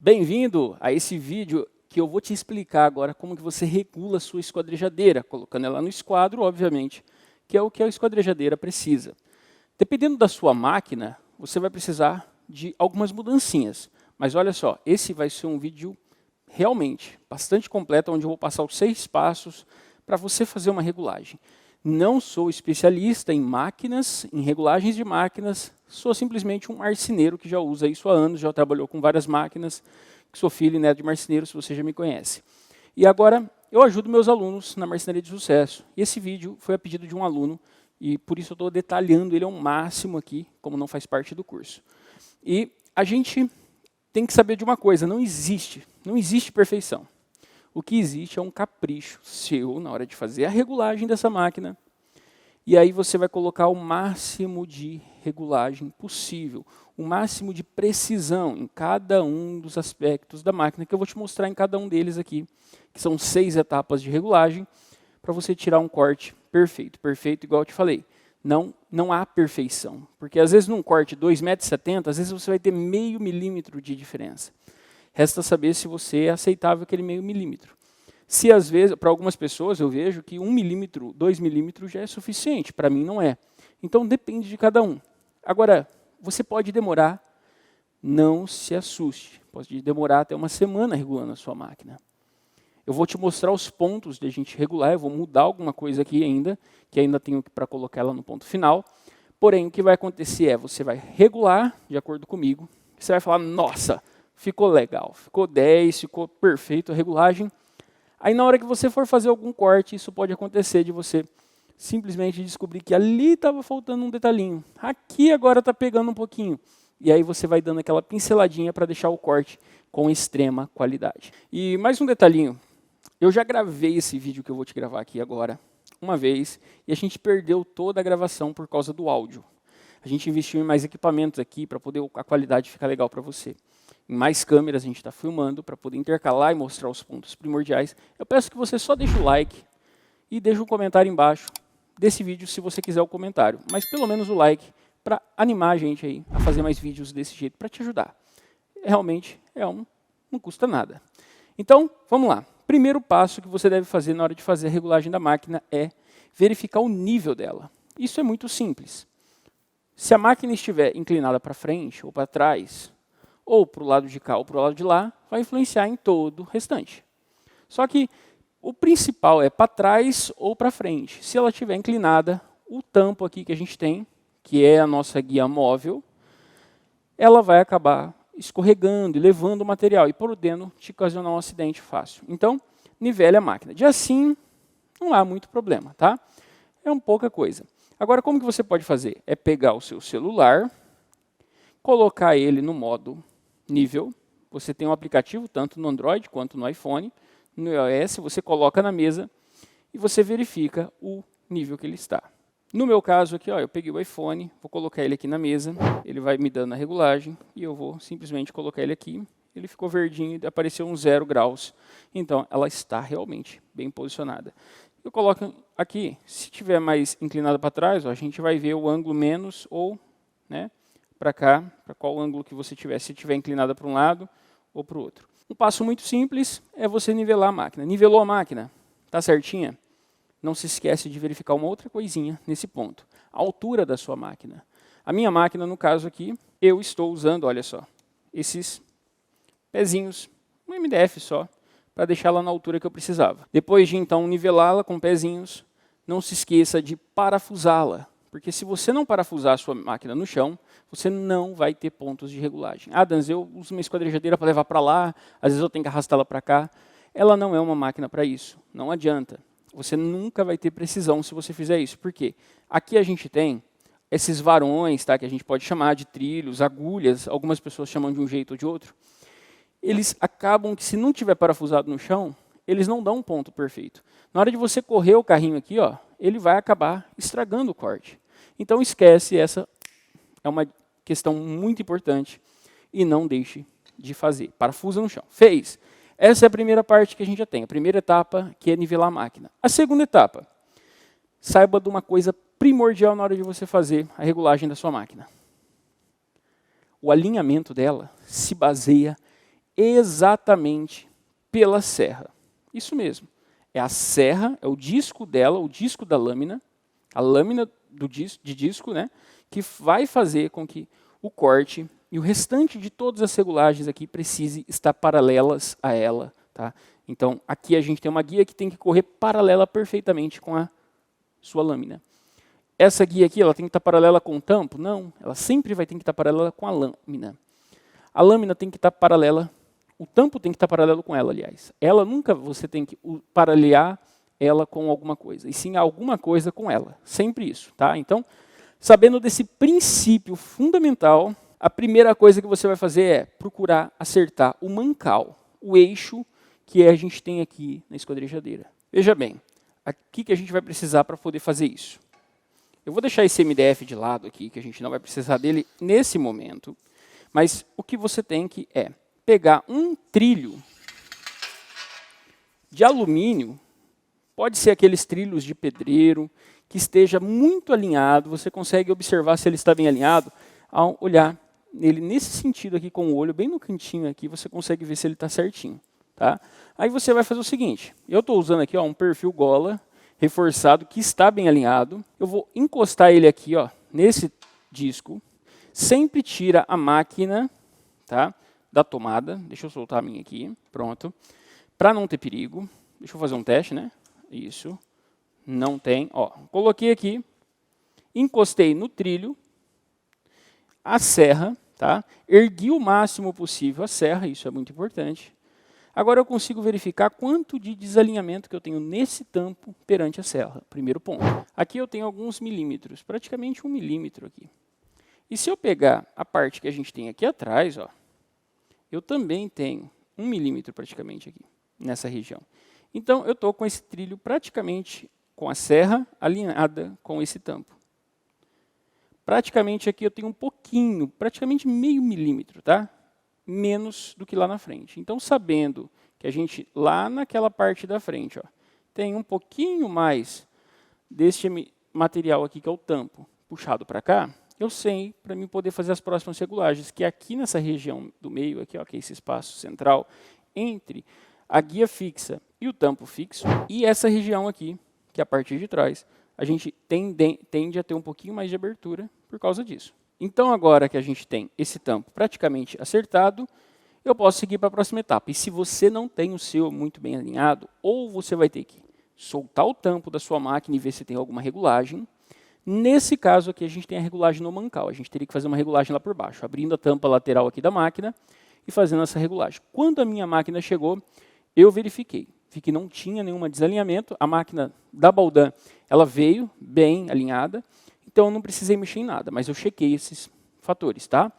Bem-vindo a esse vídeo que eu vou te explicar agora como que você regula a sua esquadrejadeira, colocando ela no esquadro, obviamente, que é o que a esquadrejadeira precisa. Dependendo da sua máquina, você vai precisar de algumas mudancinhas. Mas olha só, esse vai ser um vídeo realmente bastante completo, onde eu vou passar os 6 passos para você fazer uma regulagem. Não sou especialista em máquinas, em regulagens de máquinas, sou simplesmente um marceneiro que já usa isso há anos, já trabalhou com várias máquinas, que sou filho e neto de marceneiro, se você já me conhece. E agora eu ajudo meus alunos na marcenaria de sucesso. E esse vídeo foi a pedido de um aluno, e por isso eu estou detalhando ele ao máximo aqui, como não faz parte do curso. E a gente tem que saber de uma coisa, não existe perfeição. O que existe é um capricho seu na hora de fazer a regulagem dessa máquina. E aí você vai colocar o máximo de regulagem possível, o máximo de precisão em cada um dos aspectos da máquina, que eu vou te mostrar em cada um deles aqui, que são 6 etapas de regulagem, para você tirar um corte perfeito. Perfeito, igual eu te falei. Não há perfeição, porque às vezes num corte de 2,70 m, às vezes você vai ter meio milímetro de diferença. Resta saber se você é aceitável aquele meio milímetro. Se às vezes, para algumas pessoas eu vejo que 1 milímetro, 2 milímetros já é suficiente, para mim não é. Então depende de cada um. Agora, você pode demorar, não se assuste, pode demorar até uma semana regulando a sua máquina. Eu vou te mostrar os pontos de a gente regular, eu vou mudar alguma coisa aqui ainda, que ainda tenho para colocar ela no ponto final. Porém, o que vai acontecer é, você vai regular, de acordo comigo, você vai falar, nossa, ficou legal, ficou 10, ficou perfeito a regulagem. Aí na hora que você for fazer algum corte, isso pode acontecer de você simplesmente descobrir que ali estava faltando um detalhinho. Aqui agora está pegando um pouquinho. E aí você vai dando aquela pinceladinha para deixar o corte com extrema qualidade. E mais um detalhinho. Eu já gravei esse vídeo que eu vou te gravar aqui agora, uma vez, e a gente perdeu toda a gravação por causa do áudio. A gente investiu em mais equipamentos aqui para poder a qualidade ficar legal para você. Em mais câmeras a gente está filmando para poder intercalar e mostrar os pontos primordiais. Eu peço que você só deixe o like e deixe um comentário embaixo desse vídeo se você quiser o comentário. Mas pelo menos o like para animar a gente aí a fazer mais vídeos desse jeito, para te ajudar. Realmente não custa nada. Então, vamos lá. Primeiro passo que você deve fazer na hora de fazer a regulagem da máquina é verificar o nível dela. Isso é muito simples. Se a máquina estiver inclinada para frente ou para trás, ou para o lado de cá ou para o lado de lá, vai influenciar em todo o restante. Só que o principal é para trás ou para frente. Se ela estiver inclinada, o tampo aqui que a gente tem, que é a nossa guia móvel, ela vai acabar escorregando e levando o material e podendo te ocasionar um acidente fácil. Então, nivele a máquina. De assim, não há muito problema, tá? É pouca coisa. Agora, como que você pode fazer? É pegar o seu celular, colocar ele no modo nível. Você tem um aplicativo tanto no Android quanto no iPhone. No iOS, você coloca na mesa e você verifica o nível que ele está. No meu caso aqui, ó, eu peguei o iPhone, vou colocar ele aqui na mesa, ele vai me dando a regulagem e eu vou simplesmente colocar ele aqui. Ele ficou verdinho e apareceu uns 0 graus. Então, ela está realmente bem posicionada. Eu coloco aqui, se tiver mais inclinada para trás, ó, a gente vai ver o ângulo menos ou, né, para cá, para qual ângulo que você tiver, se estiver inclinada para um lado ou para o outro. Um passo muito simples é você nivelar a máquina. Nivelou a máquina? Está certinha? Não se esquece de verificar uma outra coisinha nesse ponto. A altura da sua máquina. A minha máquina, no caso aqui, eu estou usando, olha só, esses pezinhos, um MDF só, para deixá-la na altura que eu precisava. Depois de, então, nivelá-la com pezinhos, não se esqueça de parafusá-la. Porque se você não parafusar a sua máquina no chão, você não vai ter pontos de regulagem. Ah, Danz, eu uso uma esquadrejadeira para levar para lá, às vezes eu tenho que arrastá-la para cá. Ela não é uma máquina para isso, não adianta. Você nunca vai ter precisão se você fizer isso. Por quê? Aqui a gente tem esses varões, tá, que a gente pode chamar de trilhos, agulhas, algumas pessoas chamam de um jeito ou de outro. Eles acabam que, se não tiver parafusado no chão, eles não dão um ponto perfeito. Na hora de você correr o carrinho aqui, ó, ele vai acabar estragando o corte. Então esquece, essa é uma questão muito importante e não deixe de fazer. Parafusa no chão. Fez. Essa é a primeira parte que a gente já tem. A primeira etapa, que é nivelar a máquina. A segunda etapa, saiba de uma coisa primordial na hora de você fazer a regulagem da sua máquina. O alinhamento dela se baseia exatamente pela serra. Isso mesmo. É a serra, é o disco dela, o disco da lâmina, a lâmina de disco, né, que vai fazer com que o corte e o restante de todas as regulagens aqui precise estar paralelas a ela. Tá? Então, aqui a gente tem uma guia que tem que correr paralela perfeitamente com a sua lâmina. Essa guia aqui, ela tem que estar paralela com o tampo? Não, ela sempre vai ter que estar paralela com a lâmina. A lâmina tem que estar paralela, o tampo tem que estar paralelo com ela, aliás. Ela nunca você tem que paralelar ela com alguma coisa, e sim alguma coisa com ela. Sempre isso, tá? Então, sabendo desse princípio fundamental, a primeira coisa que você vai fazer é procurar acertar o mancal, o eixo que a gente tem aqui na esquadrejadeira. Veja bem, aqui que a gente vai precisar para poder fazer isso. Eu vou deixar esse MDF de lado aqui, que a gente não vai precisar dele nesse momento, mas o que você tem que é pegar um trilho de alumínio, pode ser aqueles trilhos de pedreiro, que esteja muito alinhado, você consegue observar se ele está bem alinhado, ao olhar nele nesse sentido aqui com o olho, bem no cantinho aqui, você consegue ver se ele está certinho. Tá? Aí você vai fazer o seguinte, eu estou usando aqui um perfil gola, reforçado, que está bem alinhado, eu vou encostar ele aqui nesse disco, sempre tira a máquina, tá, da tomada, deixa eu soltar a minha aqui, pronto, para não ter perigo, deixa eu fazer um teste, né, isso, não tem, coloquei aqui, encostei no trilho, a serra, tá, ergui o máximo possível a serra, isso é muito importante. Agora eu consigo verificar quanto de desalinhamento que eu tenho nesse tampo perante a serra. Primeiro ponto. Aqui eu tenho alguns milímetros, praticamente 1 milímetro aqui. E se eu pegar a parte que a gente tem aqui atrás, eu também tenho 1 milímetro praticamente aqui, nessa região. Então eu estou com esse trilho praticamente com a serra alinhada com esse tampo. Praticamente aqui eu tenho um pouquinho, praticamente meio milímetro, tá? Menos do que lá na frente. Então, sabendo que a gente, lá naquela parte da frente, tem um pouquinho mais deste material aqui, que é o tampo, puxado para cá, eu sei para mim poder fazer as próximas regulagens, que aqui nessa região do meio, aqui, que é esse espaço central, entre a guia fixa e o tampo fixo, e essa região aqui, que é a parte de trás, a gente tende a ter um pouquinho mais de abertura por causa disso. Então, agora que a gente tem esse tampo praticamente acertado, eu posso seguir para a próxima etapa. E se você não tem o seu muito bem alinhado, ou você vai ter que soltar o tampo da sua máquina e ver se tem alguma regulagem. Nesse caso aqui, a gente tem a regulagem no mancal. A gente teria que fazer uma regulagem lá por baixo, abrindo a tampa lateral aqui da máquina e fazendo essa regulagem. Quando a minha máquina chegou, eu verifiquei. Vi que não tinha nenhum desalinhamento. A máquina da Baldan, ela veio bem alinhada. Então, eu não precisei mexer em nada, mas eu chequei esses fatores. Tá?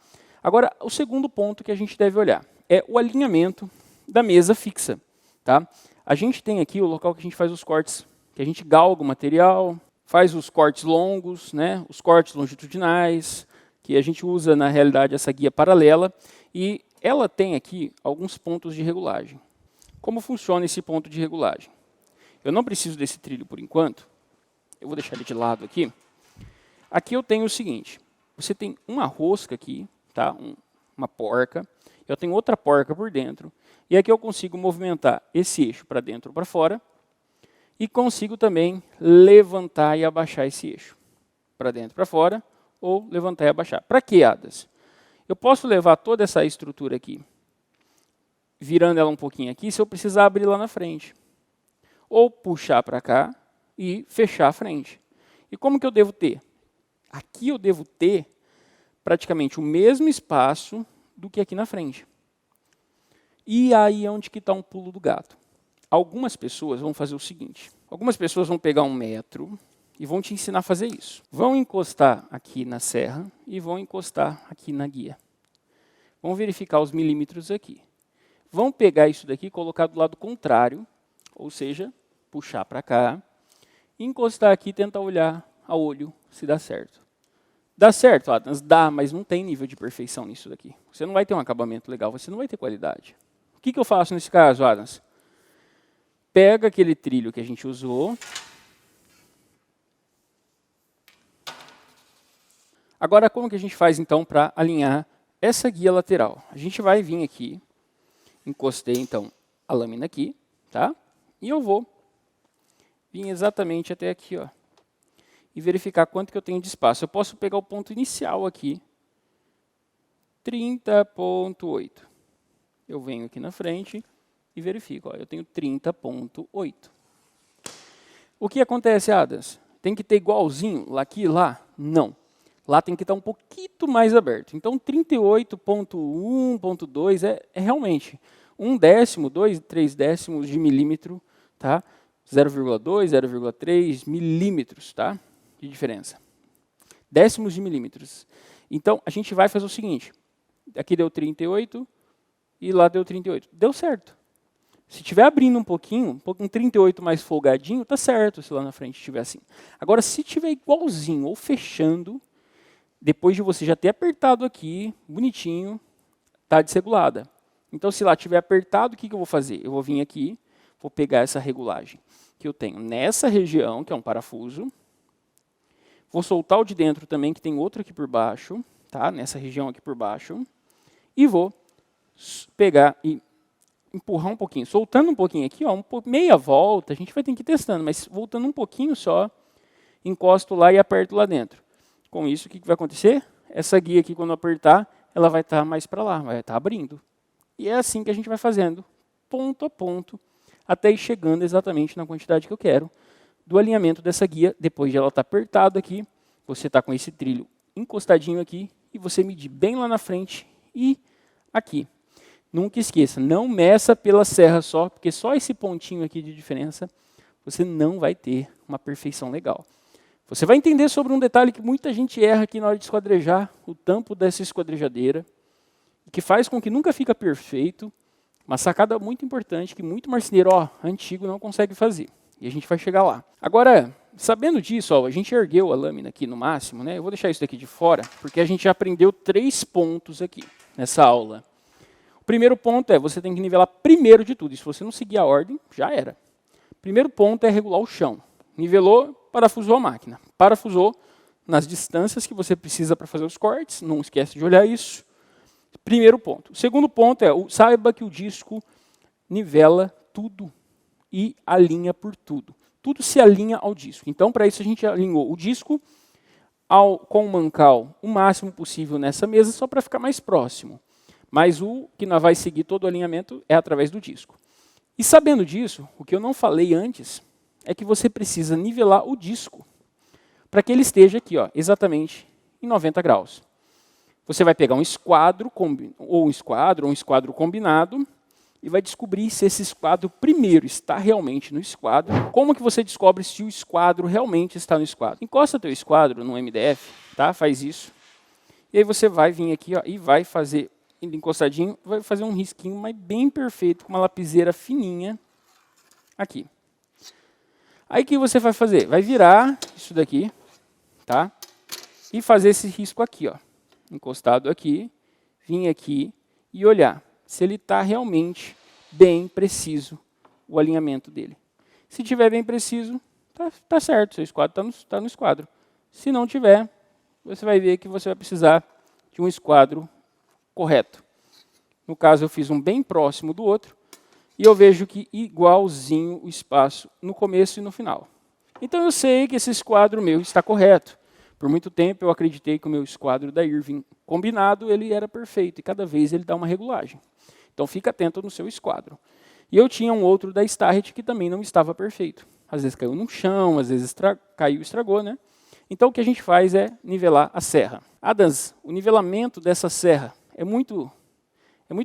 Agora, o segundo ponto que a gente deve olhar é o alinhamento da mesa fixa. Tá? A gente tem aqui o local que a gente faz os cortes, que a gente galga o material, faz os cortes longos, né? Os cortes longitudinais, que a gente usa, na realidade, essa guia paralela, e ela tem aqui alguns pontos de regulagem. Como funciona esse ponto de regulagem? Eu não preciso desse trilho por enquanto, eu vou deixar ele de lado aqui. Aqui eu tenho o seguinte, você tem uma rosca aqui, tá? Uma porca, eu tenho outra porca por dentro, e aqui eu consigo movimentar esse eixo para dentro ou para fora, e consigo também levantar e abaixar esse eixo, para dentro ou para fora, ou levantar e abaixar. Para que, Adas? Eu posso levar toda essa estrutura aqui, virando ela um pouquinho aqui, se eu precisar abrir lá na frente. Ou puxar para cá e fechar a frente. E como que eu devo ter? Aqui eu devo ter praticamente o mesmo espaço do que aqui na frente. E aí é onde que está um pulo do gato. Algumas pessoas vão fazer o seguinte. Algumas pessoas vão pegar 1 metro e vão te ensinar a fazer isso. Vão encostar aqui na serra e vão encostar aqui na guia. Vão verificar os milímetros aqui. Vão pegar isso daqui e colocar do lado contrário, ou seja, puxar para cá, encostar aqui e tentar olhar a olho se dá certo. Dá certo, Adams? Dá, mas não tem nível de perfeição nisso daqui. Você não vai ter um acabamento legal, você não vai ter qualidade. O que eu faço nesse caso, Adams? Pega aquele trilho que a gente usou. Agora, como que a gente faz, então, para alinhar essa guia lateral? A gente vai vir aqui Encostei, então, a lâmina aqui, tá? E eu vou vir exatamente até aqui, ó, e verificar quanto que eu tenho de espaço. Eu posso pegar o ponto inicial aqui, 30,8. Eu venho aqui na frente e verifico, ó, eu tenho 30,8. O que acontece, Adams? Tem que ter igualzinho lá aqui lá? Não. Lá tem que estar um pouquinho mais aberto. Então, 38,1,2 é realmente 1/10, 2, 3 décimos de milímetro, tá? 0,2, 0,3 milímetros, tá? De diferença. Décimos de milímetros. Então, a gente vai fazer o seguinte. Aqui deu 38 e lá deu 38. Deu certo. Se estiver abrindo um pouquinho 38 mais folgadinho, tá certo se lá na frente estiver assim. Agora, se estiver igualzinho ou fechando, depois de você já ter apertado aqui, bonitinho, tá desregulada. Então, se lá estiver apertado, o que eu vou fazer? Eu vou vir aqui, vou pegar essa regulagem que eu tenho nessa região, que é um parafuso. Vou soltar o de dentro também, que tem outro aqui por baixo, tá? Nessa região aqui por baixo. E vou pegar e empurrar um pouquinho, soltando um pouquinho aqui, ó, meia volta, a gente vai ter que ir testando, mas voltando um pouquinho só, encosto lá e aperto lá dentro. Com isso, o que vai acontecer? Essa guia aqui, quando eu apertar, ela vai estar mais para lá, vai estar abrindo. E é assim que a gente vai fazendo, ponto a ponto, até ir chegando exatamente na quantidade que eu quero do alinhamento dessa guia. Depois de ela estar apertada aqui, você está com esse trilho encostadinho aqui, e você medir bem lá na frente e aqui. Nunca esqueça, não meça pela serra só, porque só esse pontinho aqui de diferença, você não vai ter uma perfeição legal. Você vai entender sobre um detalhe que muita gente erra aqui na hora de esquadrejar, o tampo dessa esquadrejadeira, que faz com que nunca fica perfeito, uma sacada muito importante que muito marceneiro antigo não consegue fazer. E a gente vai chegar lá. Agora, sabendo disso, ó, a gente ergueu a lâmina aqui no máximo, né? Eu vou deixar isso daqui de fora, porque a gente já aprendeu 3 pontos aqui nessa aula. O primeiro ponto é, você tem que nivelar primeiro de tudo. E se você não seguir a ordem, já era. Primeiro ponto é regular o chão. Nivelou, parafusou a máquina. Parafusou nas distâncias que você precisa para fazer os cortes. Não esquece de olhar isso. Primeiro ponto. O segundo ponto é, saiba que o disco nivela tudo e alinha por tudo. Tudo se alinha ao disco. Então, para isso, a gente alinhou o disco com o mancal o máximo possível nessa mesa, só para ficar mais próximo. Mas o que nós vai seguir todo o alinhamento é através do disco. E sabendo disso, o que eu não falei antes é que você precisa nivelar o disco para que ele esteja aqui, ó, exatamente em 90 graus. Você vai pegar um esquadro, ou um esquadro combinado, e vai descobrir se esse esquadro primeiro está realmente no esquadro. Como que você descobre se o esquadro realmente está no esquadro? Encosta teu esquadro no MDF, tá? Faz isso. E aí você vai vir aqui, ó, e vai fazer encostadinho, vai fazer um risquinho, mas bem perfeito, com uma lapiseira fininha aqui. Aí o que você vai fazer? Vai virar isso daqui, tá? E fazer esse risco aqui, ó, encostado aqui, vir aqui e olhar se ele está realmente bem preciso, o alinhamento dele. Se tiver bem preciso, tá certo, seu esquadro está no esquadro. Se não tiver, você vai ver que você vai precisar de um esquadro correto. No caso, eu fiz um bem próximo do outro, e eu vejo que igualzinho o espaço no começo e no final. Então eu sei que esse esquadro meu está correto. Por muito tempo eu acreditei que o meu esquadro da Irving combinado, ele era perfeito, e cada vez ele dá uma regulagem. Então fica atento no seu esquadro. E eu tinha um outro da Starrett que também não estava perfeito. Às vezes caiu no chão, às vezes caiu e estragou, né? Então o que a gente faz é nivelar a serra. Adams, o nivelamento dessa serra é muito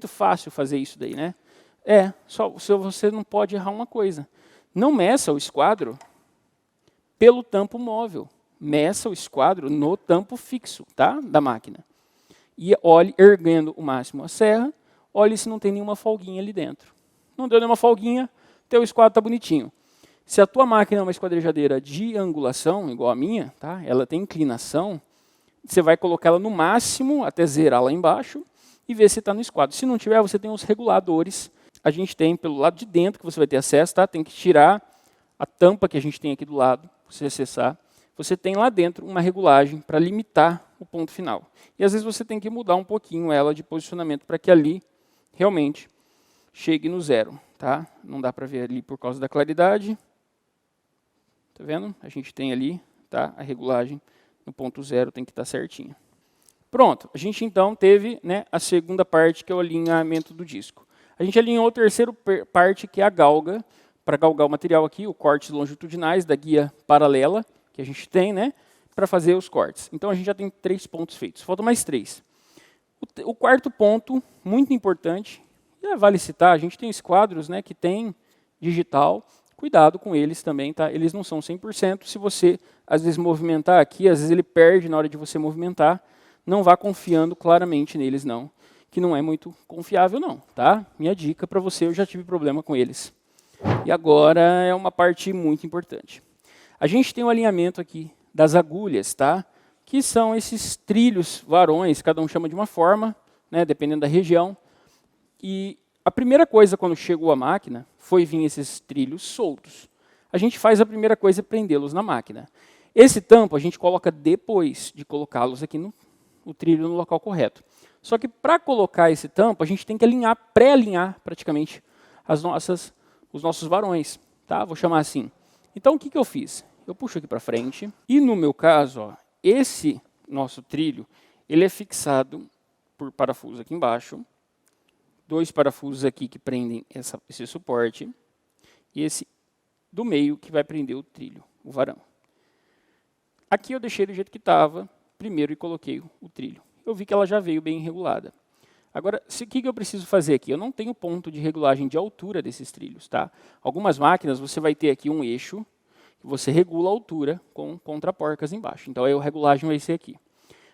fácil fazer isso daí, né? Só você não pode errar uma coisa. Não meça o esquadro pelo tampo móvel. Meça o esquadro no tampo fixo, tá? Da máquina. E olhe, erguendo o máximo a serra, olhe se não tem nenhuma folguinha ali dentro. Não deu nenhuma folguinha, teu esquadro está bonitinho. Se a tua máquina é uma esquadrejadeira de angulação, igual a minha, tá? Ela tem inclinação, você vai colocar ela no máximo, até zerar lá embaixo, e ver se está no esquadro. Se não tiver, você tem os reguladores. A gente tem pelo lado de dentro, que você vai ter acesso, tá? Tem que tirar a tampa que a gente tem aqui do lado, para você acessar. Você tem lá dentro uma regulagem para limitar o ponto final. E às vezes você tem que mudar um pouquinho ela de posicionamento para que ali realmente chegue no zero, tá? Não dá para ver ali por causa da claridade. Tá vendo? A gente tem ali, tá? A regulagem no ponto zero tem que estar certinha. Pronto, a gente então teve, né, a segunda parte, que é o alinhamento do disco. A gente alinhou a terceira parte, que é a galga, para galgar o material aqui, o cortes longitudinais da guia paralela, que a gente tem, né, para fazer os cortes. Então a gente já tem 3 pontos feitos, faltam mais 3. O quarto ponto, muito importante, e vale citar, a gente tem esquadros, né, que tem digital, cuidado com eles também, tá? Eles não são 100%, se você às vezes movimentar aqui, às vezes ele perde na hora de você movimentar, não vá confiando claramente neles não, que não é muito confiável não, tá? Minha dica para você, eu já tive problema com eles. E agora é uma parte muito importante. A gente tem um alinhamento aqui das agulhas, tá? Que são esses trilhos varões, cada um chama de uma forma, né, dependendo da região. E a primeira coisa quando chegou a máquina foi vir esses trilhos soltos. A gente faz a primeira coisa é prendê-los na máquina. Esse tampo a gente coloca depois de colocá-los aqui no trilho no local correto. Só que para colocar esse tampo, a gente tem que alinhar, pré-alinhar praticamente os nossos varões, tá? Vou chamar assim. Então o que eu fiz? Eu puxo aqui para frente e no meu caso, ó, esse nosso trilho, ele é fixado por parafusos aqui embaixo, 2 parafusos aqui que prendem esse suporte, e esse do meio que vai prender o trilho, o varão. Aqui eu deixei do jeito que estava, primeiro e coloquei o trilho. Eu vi que ela já veio bem regulada. Agora, o que eu preciso fazer aqui? Eu não tenho ponto de regulagem de altura desses trilhos, tá? Algumas máquinas você vai ter aqui um eixo, você regula a altura com contraporcas embaixo. Então, a regulagem vai ser aqui.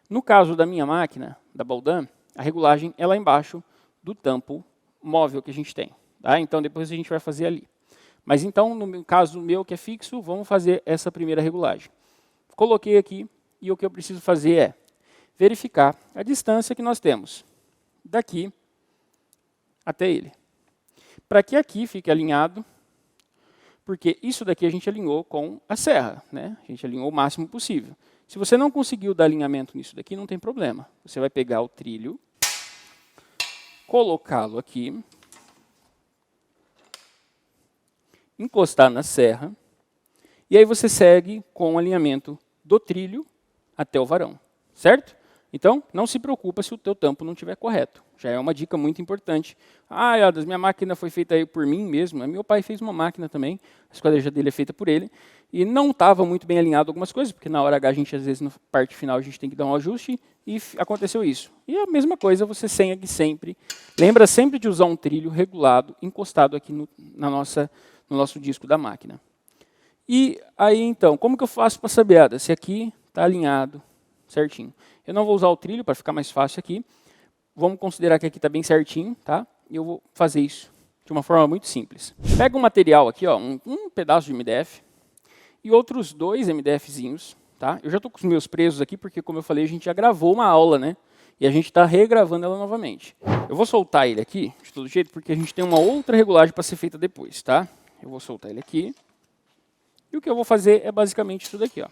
No caso da minha máquina, da Baldan, a regulagem é lá embaixo do tampo móvel que a gente tem. Tá? Então, depois a gente vai fazer ali. Mas então, no caso meu que é fixo, vamos fazer essa primeira regulagem. Coloquei aqui e o que eu preciso fazer é verificar a distância que nós temos daqui até ele. Para que aqui fique alinhado, porque isso daqui a gente alinhou com a serra, né? A gente alinhou o máximo possível. Se você não conseguiu dar alinhamento nisso daqui, não tem problema. Você vai pegar o trilho, colocá-lo aqui, encostar na serra, e aí você segue com o alinhamento do trilho até o varão, certo? Então, não se preocupa se o teu tampo não estiver correto. Já é uma dica muito importante. Ah, Adas, minha máquina foi feita aí por mim mesmo. Meu pai fez uma máquina também, a esquadreja dele é feita por ele, e não estava muito bem alinhado algumas coisas, porque na hora H a gente, às vezes, na parte final, a gente tem que dar um ajuste, e aconteceu isso. E a mesma coisa, você segue sempre. Lembra sempre de usar um trilho regulado, encostado aqui no nosso disco da máquina. E aí, então, como que eu faço para saber, Adas, se aqui está alinhado certinho? Eu não vou usar o trilho para ficar mais fácil aqui. Vamos considerar que aqui está bem certinho, tá? E eu vou fazer isso de uma forma muito simples. Pega um material aqui, ó, um pedaço de MDF e outros 2 MDFzinhos, tá? Eu já estou com os meus presos aqui porque, como eu falei, a gente já gravou uma aula, né? E a gente está regravando ela novamente. Eu vou soltar ele aqui, de todo jeito, porque a gente tem uma outra regulagem para ser feita depois, tá? Eu vou soltar ele aqui. E o que eu vou fazer é basicamente isso daqui, ó.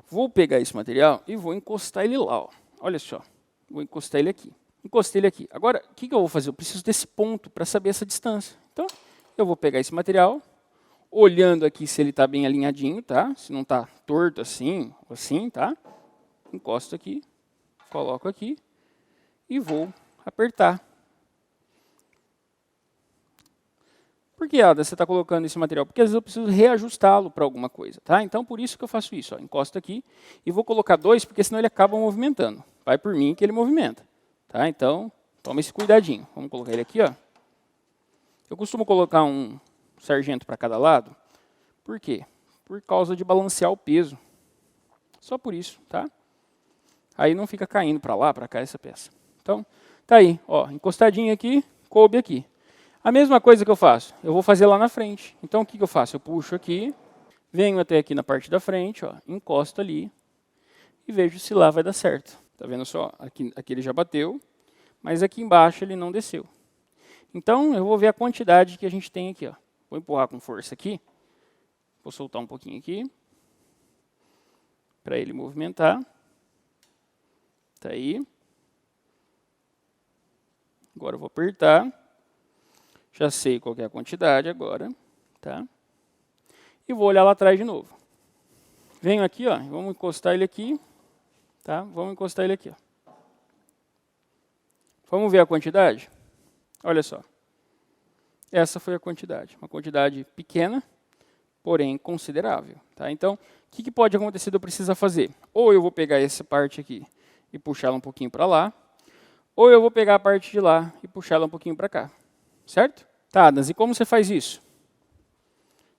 Vou pegar esse material e vou encostar ele lá, ó. Olha só, vou encostar ele aqui. Encostei ele aqui. Agora, o que eu vou fazer? Eu preciso desse ponto para saber essa distância. Então, eu vou pegar esse material, olhando aqui se ele está bem alinhadinho, tá? Se não está torto assim, tá? Encosto aqui, coloco aqui e vou apertar. Por que, Ada, você está colocando esse material? Porque às vezes eu preciso reajustá-lo para alguma coisa, tá? Então, por isso que eu faço isso, ó. Encosto aqui e vou colocar 2, porque senão ele acaba movimentando. Vai por mim que ele movimenta, tá? Então, toma esse cuidadinho. Vamos colocar ele aqui, ó. Eu costumo colocar um sargento para cada lado. Por quê? Por causa de balancear o peso. Só por isso, tá? Aí não fica caindo para lá, para cá essa peça. Então, tá aí, ó, encostadinho aqui, coube aqui. A mesma coisa que eu faço, eu vou fazer lá na frente. Então, o que eu faço? Eu puxo aqui, venho até aqui na parte da frente, ó, encosto ali e vejo se lá vai dar certo. Tá vendo só? Aqui ele já bateu, mas aqui embaixo ele não desceu. Então, eu vou ver a quantidade que a gente tem aqui, ó. Vou empurrar com força aqui. Vou soltar um pouquinho aqui para ele movimentar. Tá aí. Agora eu vou apertar. Já sei qual que é a quantidade agora, tá? E vou olhar lá atrás de novo. Venho aqui, ó, vamos encostar ele aqui, tá? Vamos encostar ele aqui, ó. Vamos ver a quantidade? Olha só. Essa foi a quantidade, uma quantidade pequena, porém considerável, tá? Então, o que pode acontecer de eu precisar fazer? Ou eu vou pegar essa parte aqui e puxá-la um pouquinho para lá, ou eu vou pegar a parte de lá e puxá-la um pouquinho para cá, certo? Tá, Adams, e como você faz isso?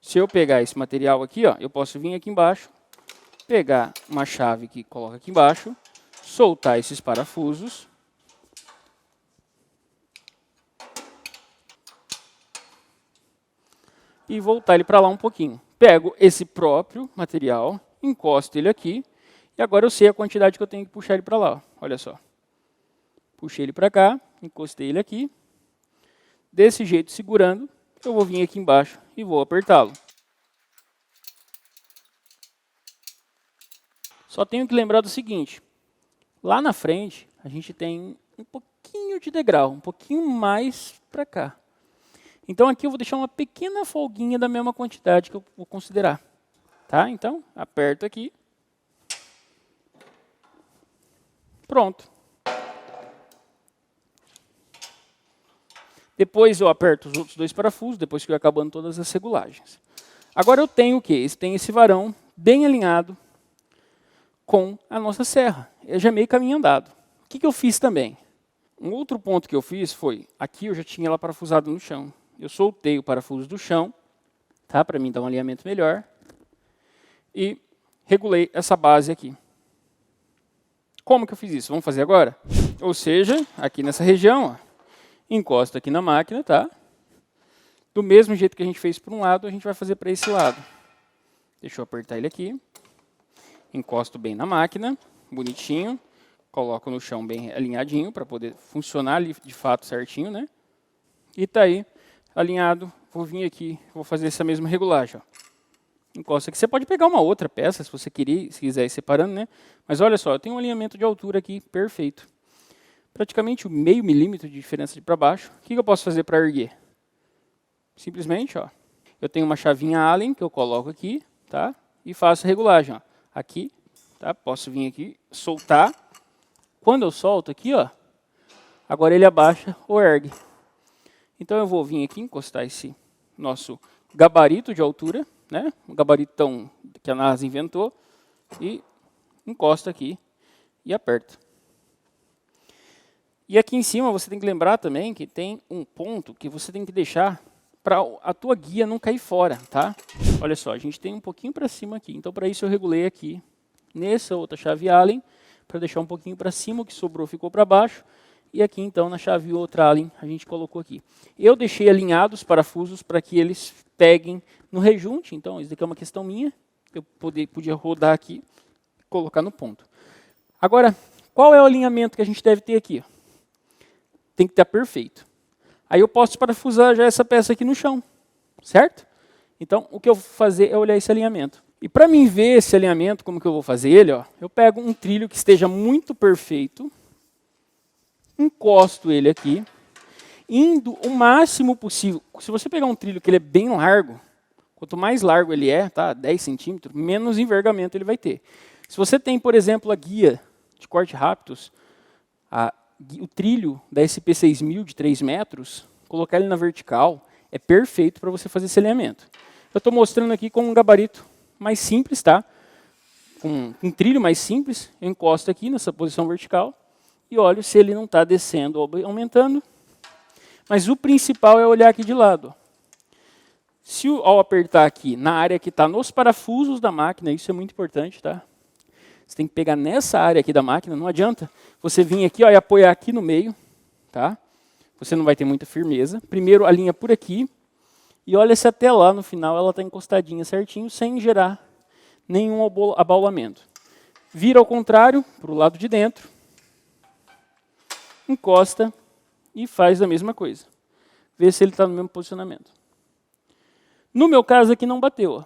Se eu pegar esse material aqui, ó, eu posso vir aqui embaixo, pegar uma chave que coloca aqui embaixo, soltar esses parafusos, e voltar ele para lá um pouquinho. Pego esse próprio material, encosto ele aqui, e agora eu sei a quantidade que eu tenho que puxar ele para lá. Ó. Olha só. Puxei ele para cá, encostei ele aqui. Desse jeito, segurando, eu vou vir aqui embaixo e vou apertá-lo. Só tenho que lembrar do seguinte. Lá na frente, a gente tem um pouquinho de degrau, um pouquinho mais para cá. Então, aqui eu vou deixar uma pequena folguinha da mesma quantidade que eu vou considerar. Tá? Então, aperto aqui. Pronto. Depois eu aperto os outros dois parafusos, depois que eu acabando todas as regulagens. Agora eu tenho o quê? Tem esse varão bem alinhado com a nossa serra. Eu já meio caminho andado. O que eu fiz também? Um outro ponto que eu fiz foi, aqui eu já tinha ela parafusada no chão. Eu soltei o parafuso do chão, tá? Para mim dar um alinhamento melhor. E regulei essa base aqui. Como que eu fiz isso? Vamos fazer agora? Ou seja, aqui nessa região, ó, encosto aqui na máquina, tá? Do mesmo jeito que a gente fez para um lado, a gente vai fazer para esse lado. Deixa eu apertar ele aqui. Encosto bem na máquina, bonitinho. Coloco no chão bem alinhadinho, para poder funcionar ali de fato certinho, né? E tá aí, alinhado. Vou vir aqui, vou fazer essa mesma regulagem, ó. Encosta aqui. Você pode pegar uma outra peça, se você quiser ir separando, né? Mas olha só, eu tenho um alinhamento de altura aqui perfeito. Praticamente meio milímetro de diferença de para baixo. O que eu posso fazer para erguer? Simplesmente, ó, eu tenho uma chavinha Allen que eu coloco aqui, tá? E faço a regulagem, ó. Aqui, tá? Posso vir aqui, soltar. Quando eu solto aqui, ó, agora ele abaixa ou ergue. Então eu vou vir aqui encostar esse nosso gabarito de altura, né? Um gabaritão que a NASA inventou, e encosta aqui e aperta. E aqui em cima você tem que lembrar também que tem um ponto que você tem que deixar para a tua guia não cair fora, tá? Olha só, a gente tem um pouquinho para cima aqui, então para isso eu regulei aqui nessa outra chave Allen, para deixar um pouquinho para cima, o que sobrou ficou para baixo, e aqui então na chave outra Allen a gente colocou aqui. Eu deixei alinhados os parafusos para que eles peguem no rejunte, então isso daqui é uma questão minha, eu podia rodar aqui e colocar no ponto. Agora, qual é o alinhamento que a gente deve ter aqui? Tem que estar perfeito. Aí eu posso parafusar já essa peça aqui no chão, certo? Então, o que eu vou fazer é olhar esse alinhamento. E para mim ver esse alinhamento, como que eu vou fazer ele, ó, eu pego um trilho que esteja muito perfeito, encosto ele aqui, indo o máximo possível. Se você pegar um trilho que ele é bem largo, quanto mais largo ele é, tá, 10 centímetros, menos envergamento ele vai ter. Se você tem, por exemplo, a guia de corte Raptus, o trilho da SP6000 de 3 metros, colocar ele na vertical, é perfeito para você fazer esse alinhamento. Eu estou mostrando aqui com um gabarito mais simples, tá? Com um trilho mais simples, eu encosto aqui nessa posição vertical e olho se ele não está descendo ou aumentando. Mas o principal é olhar aqui de lado. Se ao apertar aqui na área que está nos parafusos da máquina, isso é muito importante, tá? Você tem que pegar nessa área aqui da máquina, não adianta você vir aqui, ó, e apoiar aqui no meio, tá? Você não vai ter muita firmeza. Primeiro alinha por aqui e olha se até lá no final ela está encostadinha certinho, sem gerar nenhum abaulamento. Vira ao contrário, para o lado de dentro, encosta e faz a mesma coisa. Vê se ele está no mesmo posicionamento. No meu caso aqui não bateu. Ó.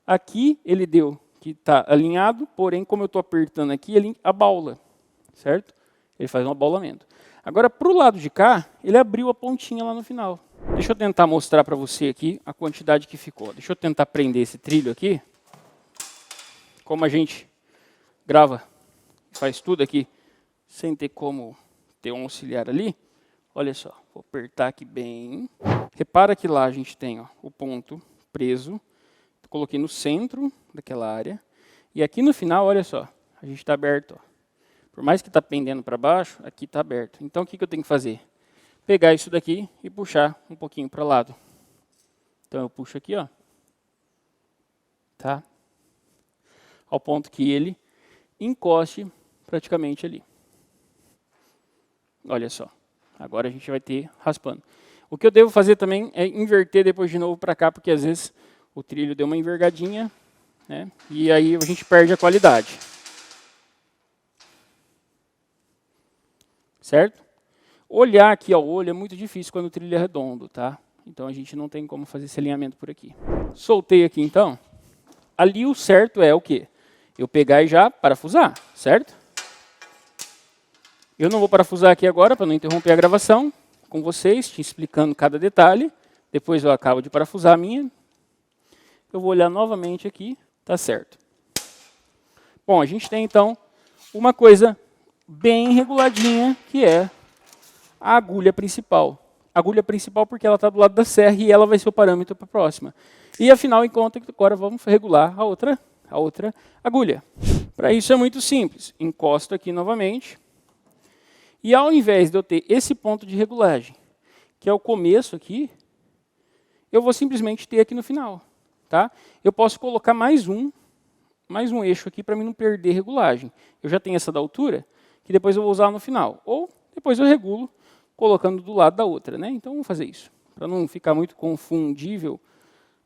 Aqui ele deu que está alinhado, porém, como eu estou apertando aqui, ele abaula, certo? Ele faz um abaulamento. Agora, para o lado de cá, ele abriu a pontinha lá no final. Deixa eu tentar mostrar para você aqui a quantidade que ficou. Deixa eu tentar prender esse trilho aqui. Como a gente grava, faz tudo aqui, sem ter como ter um auxiliar ali. Olha só, vou apertar aqui bem. Repara que lá a gente tem ó, o ponto preso. Coloquei no centro daquela área. E aqui no final, olha só, a gente está aberto. Ó. Por mais que está pendendo para baixo, aqui está aberto. Então, o que eu tenho que fazer? Pegar isso daqui e puxar um pouquinho para o lado. Então, eu puxo aqui, ó. Tá? Ao ponto que ele encoste praticamente ali. Olha só. Agora a gente vai ter raspando. O que eu devo fazer também é inverter depois de novo para cá, porque às vezes o trilho deu uma envergadinha, né? E aí a gente perde a qualidade. Certo? Olhar aqui ao olho é muito difícil quando o trilho é redondo, tá? Então a gente não tem como fazer esse alinhamento por aqui. Soltei aqui então. Ali o certo é o quê? Eu pegar e já parafusar, certo? Eu não vou parafusar aqui agora para não interromper a gravação com vocês, te explicando cada detalhe. Depois eu acabo de parafusar a minha. Eu vou olhar novamente aqui, tá certo. Bom, a gente tem então uma coisa bem reguladinha, que é a agulha principal. A agulha principal porque ela está do lado da serra e ela vai ser o parâmetro para a próxima. E afinal, em conta, agora vamos regular a outra agulha. Para isso é muito simples. Encosto aqui novamente. E ao invés de eu ter esse ponto de regulagem, que é o começo aqui, eu vou simplesmente ter aqui no final. Tá? Eu posso colocar mais um eixo aqui para mim não perder regulagem. Eu já tenho essa da altura, que depois eu vou usar no final. Ou depois eu regulo colocando do lado da outra. Né? Então vamos fazer isso. Para não ficar muito confundível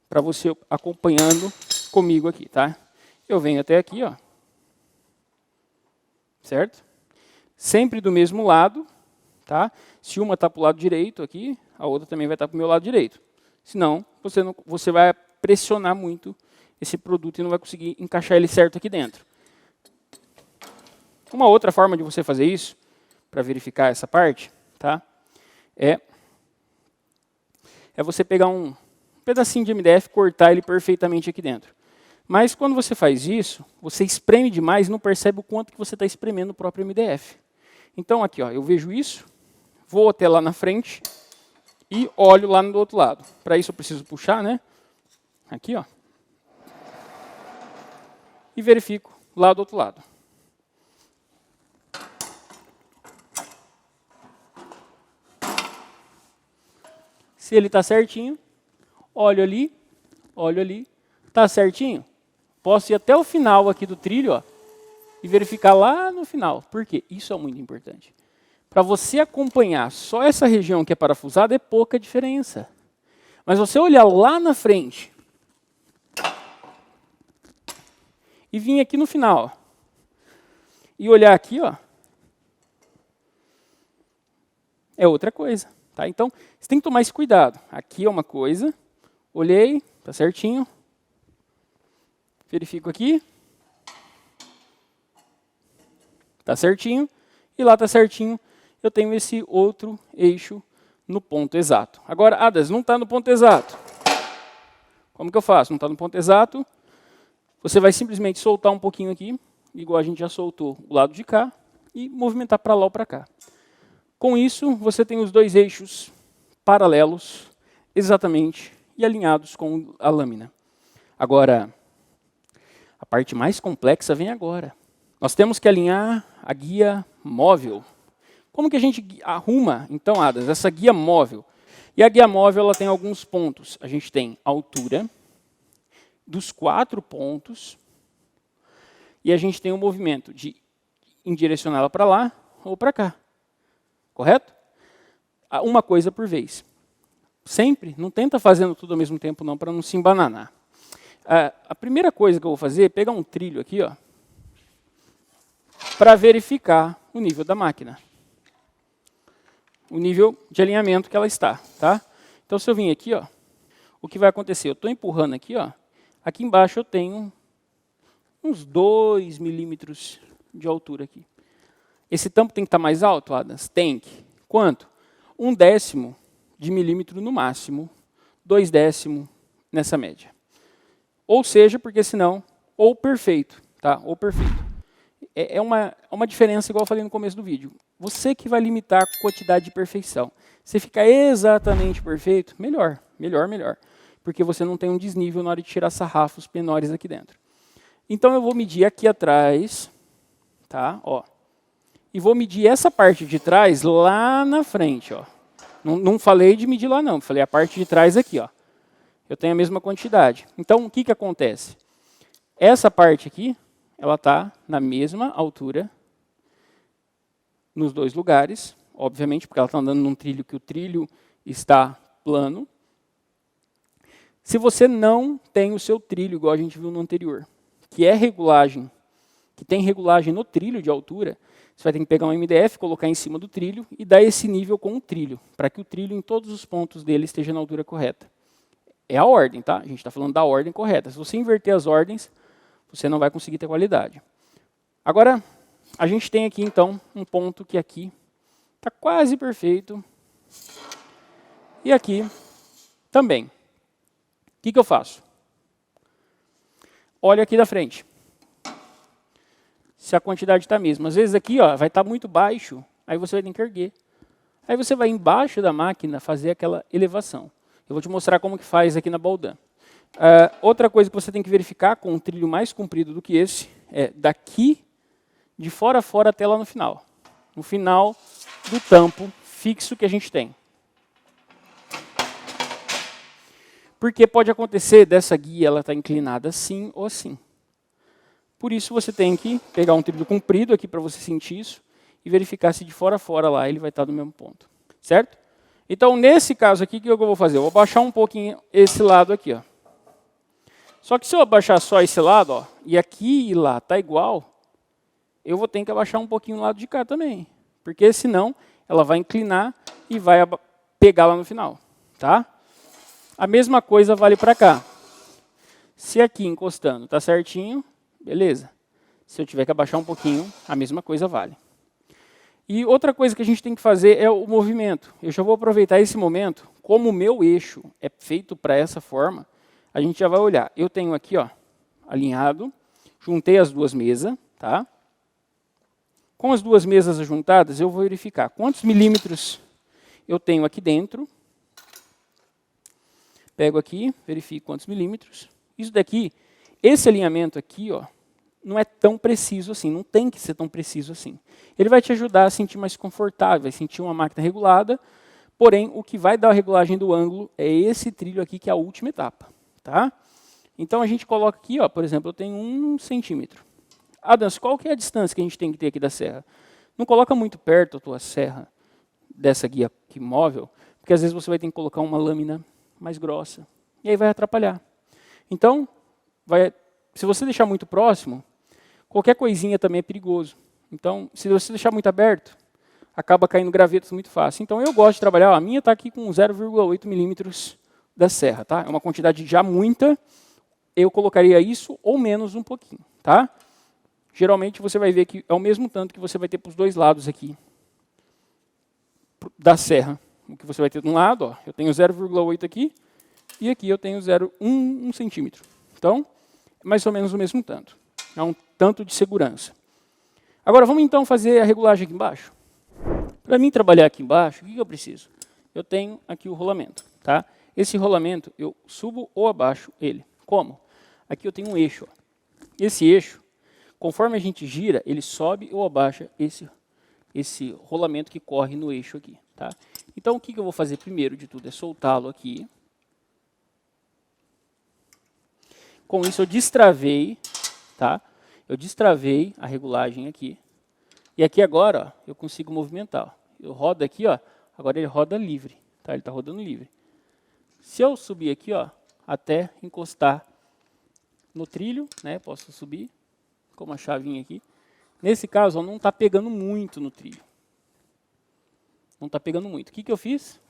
para você acompanhando comigo aqui. Tá? Eu venho até aqui, ó. Certo? Sempre do mesmo lado. Tá? Se uma está para o lado direito aqui, a outra também vai estar para o meu lado direito. Senão, você vai pressionar muito esse produto e não vai conseguir encaixar ele certo aqui dentro. Uma outra forma de você fazer isso, para verificar essa parte, tá? É você pegar um pedacinho de MDF e cortar ele perfeitamente aqui dentro. Mas quando você faz isso, você espreme demais e não percebe o quanto que você está espremendo o próprio MDF. Então aqui, ó, eu vejo isso, vou até lá na frente e olho lá do outro lado. Para isso eu preciso puxar, né? Aqui, ó. E verifico lá do outro lado. Se ele está certinho, olho ali, está certinho. Posso ir até o final aqui do trilho, ó, e verificar lá no final. Por quê? Isso é muito importante. Para você acompanhar só essa região que é parafusada, é pouca diferença. Mas você olhar lá na frente e vir aqui no final, ó, e olhar aqui, ó, é outra coisa. Tá? Então, você tem que tomar esse cuidado. Aqui é uma coisa, olhei, está certinho. Verifico aqui. Está certinho. E lá está certinho. Eu tenho esse outro eixo no ponto exato. Agora, Adas, não está no ponto exato. Como que eu faço? Não está no ponto exato. Você vai simplesmente soltar um pouquinho aqui, igual a gente já soltou o lado de cá, e movimentar para lá ou para cá. Com isso, você tem os dois eixos paralelos, exatamente, e alinhados com a lâmina. Agora, a parte mais complexa vem agora. Nós temos que alinhar a guia móvel. Como que a gente arruma, então, Adas, essa guia móvel? E a guia móvel ela tem alguns pontos. A gente tem a altura dos 4 pontos, e a gente tem o movimento de direcioná-la para lá ou para cá. Correto? Uma coisa por vez. Sempre, não tenta fazendo tudo ao mesmo tempo não, para não se embananar. A primeira coisa que eu vou fazer é pegar um trilho aqui, ó, para verificar o nível da máquina. O nível de alinhamento que ela está. Tá? Então, se eu vim aqui, ó, o que vai acontecer? Eu estou empurrando aqui, ó, aqui embaixo eu tenho uns 2 milímetros de altura aqui. Esse tampo tem que estar mais alto, Adams? Tem que. Quanto? 1/10 de milímetro no máximo, 2/10 nessa média. Ou seja, porque senão, ou perfeito, tá? Ou perfeito. É uma diferença, igual eu falei no começo do vídeo. Você que vai limitar a quantidade de perfeição. Se ficar exatamente perfeito, melhor, melhor, melhor. Porque você não tem um desnível na hora de tirar sarrafos menores aqui dentro. Então eu vou medir aqui atrás, tá? Ó. E vou medir essa parte de trás lá na frente, ó. Não falei de medir lá não, falei a parte de trás aqui, ó. Eu tenho a mesma quantidade. Então o que acontece? Essa parte aqui, ela está na mesma altura nos dois lugares, obviamente, porque ela está andando num trilho que o trilho está plano. Se você não tem o seu trilho, igual a gente viu no anterior, que é regulagem, que tem regulagem no trilho de altura, você vai ter que pegar um MDF, colocar em cima do trilho e dar esse nível com o trilho, para que o trilho em todos os pontos dele esteja na altura correta. É a ordem, tá? A gente está falando da ordem correta. Se você inverter as ordens, você não vai conseguir ter qualidade. Agora, a gente tem aqui, então, um ponto que aqui está quase perfeito. E aqui também. O que eu faço? Olha aqui da frente. Se a quantidade está a mesma. Às vezes aqui ó, vai estar muito baixo, aí você vai ter que erguer. Aí você vai embaixo da máquina fazer aquela elevação. Eu vou te mostrar como que faz aqui na Baldan. Outra coisa que você tem que verificar com um trilho mais comprido do que esse, é daqui de fora a fora até lá no final. No final do tampo fixo que a gente tem. Porque pode acontecer dessa guia ela estar inclinada assim ou assim. Por isso você tem que pegar um trilho comprido aqui para você sentir isso e verificar se de fora a fora lá ele vai estar no mesmo ponto. Certo? Então nesse caso aqui, o que eu vou fazer? Eu vou abaixar um pouquinho esse lado aqui, ó. Só que se eu abaixar só esse lado, ó, e aqui e lá está igual, eu vou ter que abaixar um pouquinho o lado de cá também. Porque senão ela vai inclinar e vai pegar lá no final. Tá? A mesma coisa vale para cá. Se aqui encostando está certinho, beleza. Se eu tiver que abaixar um pouquinho, a mesma coisa vale. E outra coisa que a gente tem que fazer é o movimento. Eu já vou aproveitar esse momento, como o meu eixo é feito para essa forma, a gente já vai olhar. Eu tenho aqui, ó, alinhado, juntei as duas mesas, tá? Com as duas mesas juntadas, eu vou verificar quantos milímetros eu tenho aqui dentro. Pego aqui, verifico quantos milímetros. Isso daqui, esse alinhamento aqui, ó, não é tão preciso assim, não tem que ser tão preciso assim. Ele vai te ajudar a sentir mais confortável, vai sentir uma máquina regulada, porém, o que vai dar a regulagem do ângulo é esse trilho aqui, que é a última etapa. Tá? Então, a gente coloca aqui, ó, por exemplo, eu tenho 1 centímetro. Adams, qual que é a distância que a gente tem que ter aqui da serra? Não coloca muito perto a tua serra dessa guia aqui móvel, porque às vezes você vai ter que colocar uma lâmina mais grossa, e aí vai atrapalhar. Então, se você deixar muito próximo, qualquer coisinha também é perigoso. Então, se você deixar muito aberto, acaba caindo gravetos muito fácil. Então, eu gosto de trabalhar, ó, a minha está aqui com 0,8 milímetros da serra, tá? É uma quantidade já muita, eu colocaria isso ou menos um pouquinho, tá? Geralmente você vai ver que é o mesmo tanto que você vai ter para os dois lados aqui da serra. O que você vai ter de um lado, ó, eu tenho 0,8 aqui, e aqui eu tenho 1 centímetro. Então, é mais ou menos o mesmo tanto. É um tanto de segurança. Agora, vamos então fazer a regulagem aqui embaixo. Para mim trabalhar aqui embaixo, o que eu preciso? Eu tenho aqui o rolamento, tá? Esse rolamento, eu subo ou abaixo ele. Como? Aqui eu tenho um eixo. Ó. Esse eixo, conforme a gente gira, ele sobe ou abaixa esse rolamento que corre no eixo aqui. Tá? Então, o que eu vou fazer primeiro de tudo é soltá-lo aqui. Com isso, eu destravei, tá? Eu destravei a regulagem aqui. E aqui agora, ó, eu consigo movimentar. Ó. Eu rodo aqui, ó, agora ele roda livre. Tá? Ele está rodando livre. Se eu subir aqui, ó, até encostar no trilho, né, posso subir com uma chavinha aqui. Nesse caso, ó, não está pegando muito no trilho. Não está pegando muito. O que eu fiz?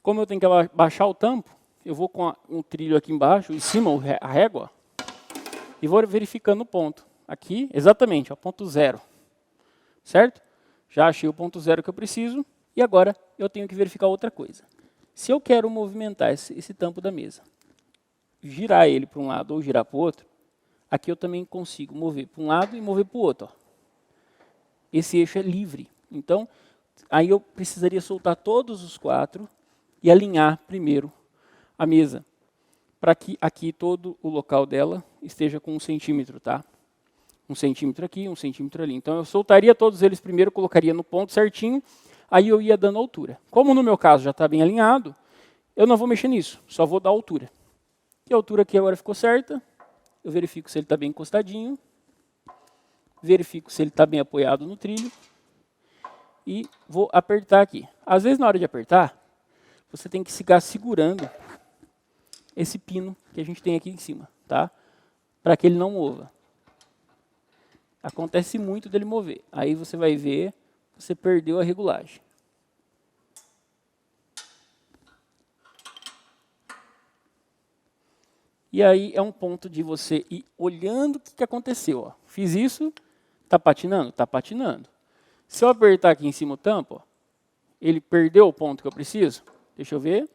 Como eu tenho que baixar o tampo, eu vou com um trilho aqui embaixo, em cima a régua, e vou verificando o ponto. Aqui, exatamente, ó, ponto 0. Certo? Já achei o ponto zero que eu preciso. E agora eu tenho que verificar outra coisa. Se eu quero movimentar esse tampo da mesa, girar ele para um lado ou girar para o outro, aqui eu também consigo mover para um lado e mover para o outro. Ó. Esse eixo é livre. Então, aí eu precisaria soltar todos os 4 e alinhar primeiro a mesa, para que aqui todo o local dela esteja com 1 centímetro, tá? 1 centímetro aqui, 1 centímetro ali. Então eu soltaria todos eles primeiro, colocaria no ponto certinho, aí eu ia dando altura. Como no meu caso já está bem alinhado, eu não vou mexer nisso, só vou dar altura. E a altura aqui agora ficou certa, eu verifico se ele está bem encostadinho, verifico se ele está bem apoiado no trilho, e vou apertar aqui. Às vezes na hora de apertar, você tem que ficar segurando esse pino que a gente tem aqui em cima, tá? Para que ele não mova. Acontece muito dele mover. Aí você vai ver, você perdeu a regulagem. E aí é um ponto de você ir olhando o que aconteceu. Ó. Fiz isso, está patinando? Está patinando. Se eu apertar aqui em cima o tampo, ó, ele perdeu o ponto que eu preciso? Deixa eu ver.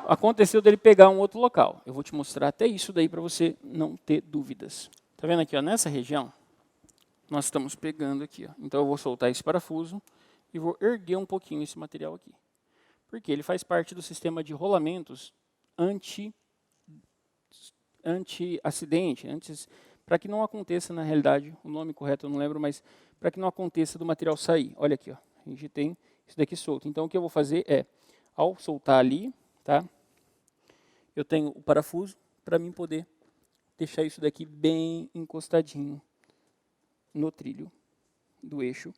Aconteceu dele pegar um outro local. Eu vou te mostrar até isso daí para você não ter dúvidas. Tá vendo aqui, ó, nessa região, nós estamos pegando aqui. Ó. Então eu vou soltar esse parafuso e vou erguer um pouquinho esse material aqui. Porque ele faz parte do sistema de rolamentos anti-acidente, para que não aconteça, na realidade, o nome correto eu não lembro, mas para que não aconteça do material sair. Olha aqui, ó, a gente tem isso daqui solto. Então o que eu vou fazer é, ao soltar ali, tá? Eu tenho o parafuso para mim poder deixar isso daqui bem encostadinho no trilho do eixo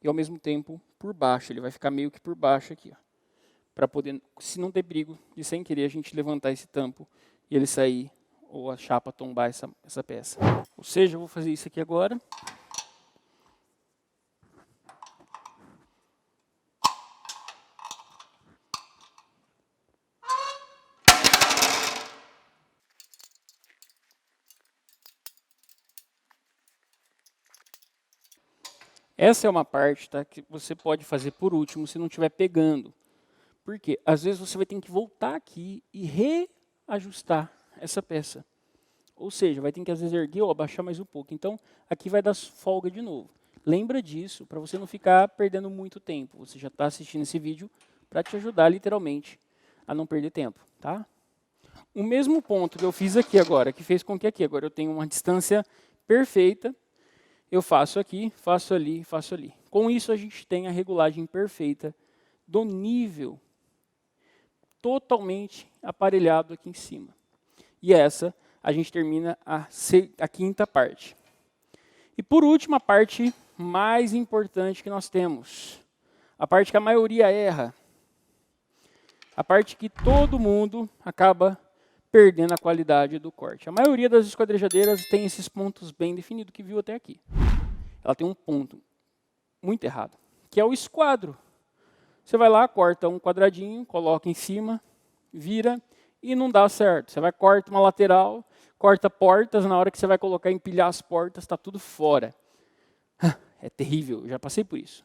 e ao mesmo tempo por baixo, ele vai ficar meio que por baixo aqui, ó, para poder, se não ter perigo de sem querer a gente levantar esse tampo e ele sair ou a chapa tombar essa peça. Ou seja, eu vou fazer isso aqui agora. Essa é uma parte, tá, que você pode fazer por último se não estiver pegando. Porque às vezes você vai ter que voltar aqui e reajustar essa peça. Ou seja, vai ter que às vezes erguer ou abaixar mais um pouco. Então, aqui vai dar folga de novo. Lembra disso, para você não ficar perdendo muito tempo. Você já está assistindo esse vídeo para te ajudar literalmente a não perder tempo, tá? O mesmo ponto que eu fiz aqui agora, que fez com que aqui agora eu tenha uma distância perfeita, eu faço aqui, faço ali, faço ali. Com isso a gente tem a regulagem perfeita do nível totalmente aparelhado aqui em cima. E essa a gente termina a quinta parte. E por último, a parte mais importante que nós temos. A parte que a maioria erra. A parte que todo mundo acaba perdendo a qualidade do corte. A maioria das esquadrejadeiras tem esses pontos bem definidos que viu até aqui. Ela tem um ponto muito errado, que é o esquadro. Você vai lá, corta um quadradinho, coloca em cima, vira e não dá certo. Você vai corta uma lateral, corta portas, na hora que você vai colocar empilhar as portas, está tudo fora. É terrível, eu já passei por isso.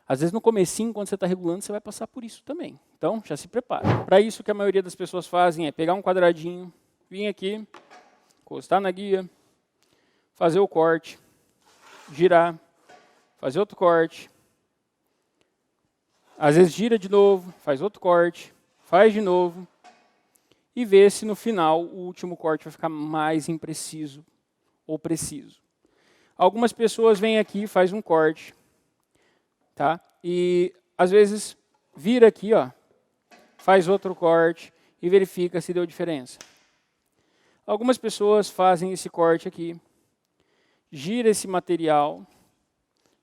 Às vezes no comecinho, quando você está regulando, você vai passar por isso também. Então, já se prepara. Para isso, o que a maioria das pessoas fazem é pegar um quadradinho, vir aqui, encostar na guia, fazer o corte, girar, fazer outro corte. Às vezes gira de novo, faz outro corte, faz de novo. E ver se no final o último corte vai ficar mais impreciso ou preciso. Algumas pessoas vêm aqui e fazem um corte, tá? E às vezes vira aqui, ó, faz outro corte e verifica se deu diferença. Algumas pessoas fazem esse corte aqui, gira esse material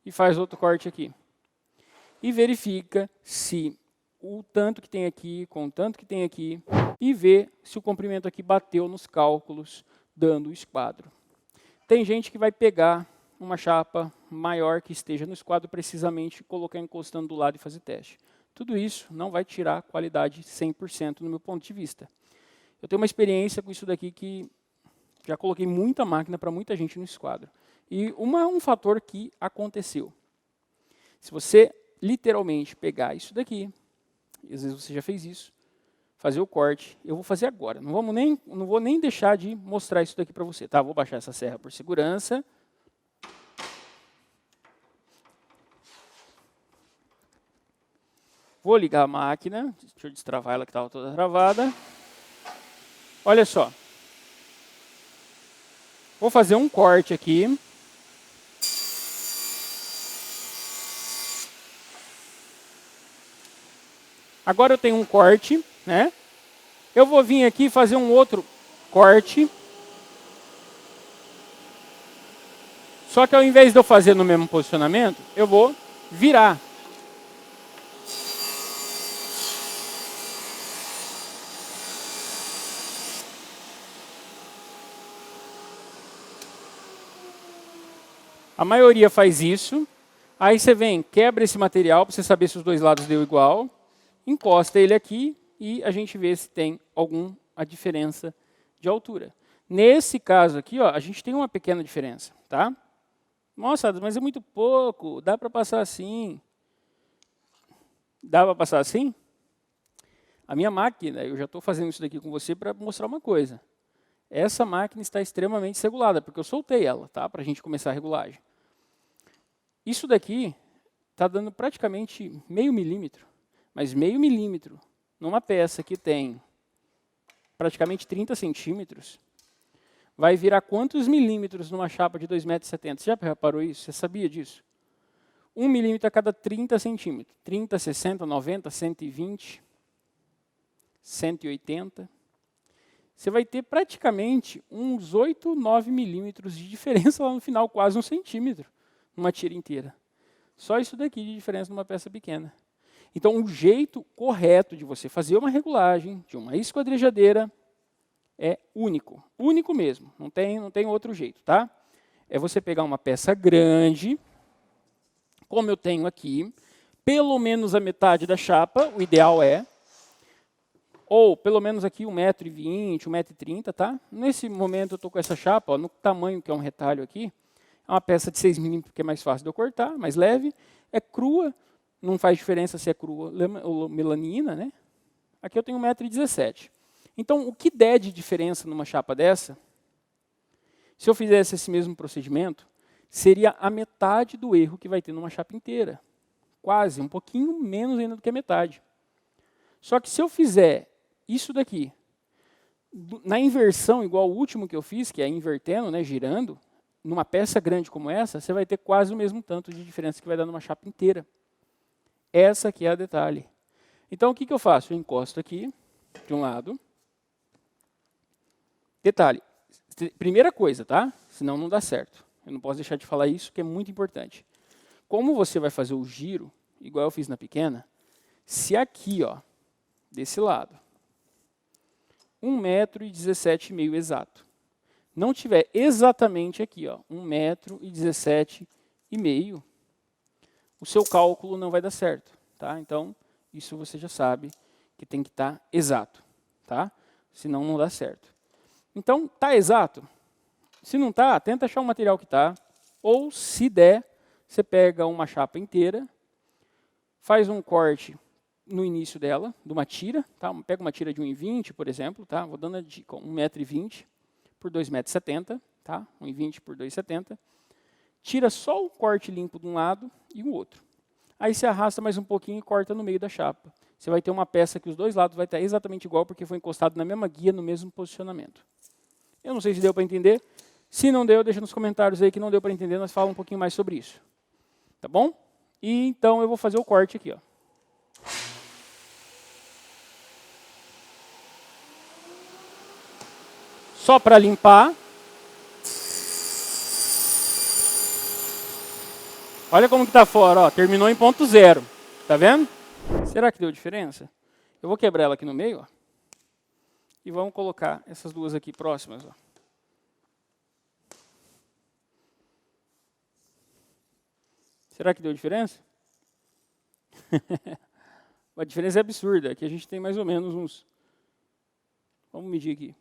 e faz outro corte aqui. E verifica se o tanto que tem aqui com o tanto que tem aqui e vê se o comprimento aqui bateu nos cálculos, dando o esquadro. Tem gente que vai pegar uma chapa maior que esteja no esquadro precisamente, colocar encostando do lado e fazer teste. tudo isso não vai tirar a qualidade 100% no meu ponto de vista. Eu tenho uma experiência com isso daqui que já coloquei muita máquina para muita gente no esquadro. E um fator que aconteceu. Se você literalmente pegar isso daqui, e às vezes você já fez isso, fazer o corte, eu vou fazer agora. Não vou nem deixar de mostrar isso daqui para você. Tá? Vou baixar essa serra por segurança. Vou ligar a máquina. Deixa eu destravar ela que estava toda travada. Olha só. Vou fazer um corte aqui. Agora eu tenho um corte, né? Eu vou vir aqui fazer um outro corte. Só que ao invés de eu fazer no mesmo posicionamento, eu vou virar. A maioria faz isso. Aí você vem, quebra esse material para você saber se os dois lados deu igual. Encosta ele aqui e a gente vê se tem alguma diferença de altura. Nesse caso aqui, ó, a gente tem uma pequena diferença, tá? Nossa, mas é muito pouco, dá para passar assim. Dá para passar assim? A minha máquina, eu já estou fazendo isso daqui com você para mostrar uma coisa. Essa máquina está extremamente regulada, porque eu soltei ela, tá? Para a gente começar a regulagem. Isso daqui está dando praticamente meio milímetro. Mas meio milímetro numa peça que tem praticamente 30 centímetros, vai virar quantos milímetros numa chapa de 2,70 m? Você já reparou isso? Você sabia disso? 1 milímetro a cada 30 centímetros. 30, 60, 90, 120, 180. Você vai ter praticamente uns 8, 9 milímetros de diferença lá no final, quase 1 centímetro, numa tira inteira. Só isso daqui de diferença numa peça pequena. Então, o jeito correto de você fazer uma regulagem de uma esquadrejadeira é único. Único mesmo, não tem outro jeito, tá? É você pegar uma peça grande, como eu tenho aqui, pelo menos a metade da chapa, o ideal é, ou pelo menos aqui 1,20 m, 1,30 m, tá? Nesse momento eu estou com essa chapa, ó, no tamanho que é um retalho aqui, é uma peça de 6 mm, porque é mais fácil de eu cortar, mais leve, é crua, não faz diferença se é crua ou melanina, né? Aqui eu tenho 1,17 m. Então, o que der de diferença numa chapa dessa, se eu fizesse esse mesmo procedimento, seria a metade do erro que vai ter numa chapa inteira. Quase, um pouquinho menos ainda do que a metade. Só que se eu fizer isso daqui, na inversão, igual o último que eu fiz, que é invertendo, né, girando, numa peça grande como essa, você vai ter quase o mesmo tanto de diferença que vai dar numa chapa inteira. Essa aqui é a detalhe. Então, o que eu faço? Eu encosto aqui, de um lado. Detalhe, primeira coisa, tá? Senão não dá certo. Eu não posso deixar de falar isso, que é muito importante. Como você vai fazer o giro, igual eu fiz na pequena, se aqui, ó, desse lado, 1,17 m exato, não tiver exatamente aqui, ó, 1,17 m, o seu cálculo não vai dar certo, tá? Então, isso você já sabe que tem que estar exato, tá? Senão não dá certo. Então, tá exato? Se não tá, tenta achar um material que tá, ou se der, você pega uma chapa inteira, faz um corte no início dela, de uma tira, tá? Pega uma tira de 1,20 m, por exemplo, tá? Vou dando a dica, 1,20 m por 2,70 m, tá? 1,20 m por 2,70 m. Tira só o corte limpo de um lado e o outro. Aí você arrasta mais um pouquinho e corta no meio da chapa. Você vai ter uma peça que os dois lados vai estar exatamente igual, porque foi encostado na mesma guia, no mesmo posicionamento. Eu não sei se deu para entender. Se não deu, deixa nos comentários aí que não deu para entender, nós falamos um pouquinho mais sobre isso. Tá bom? E então eu vou fazer o corte aqui, ó. Só para limpar. Olha como que tá fora, ó. Terminou em ponto zero. Tá vendo? Será que deu diferença? Eu vou quebrar ela aqui no meio, ó. E vamos colocar essas duas aqui próximas, ó. Será que deu diferença? A diferença é absurda. Aqui a gente tem mais ou menos uns... Vamos medir aqui.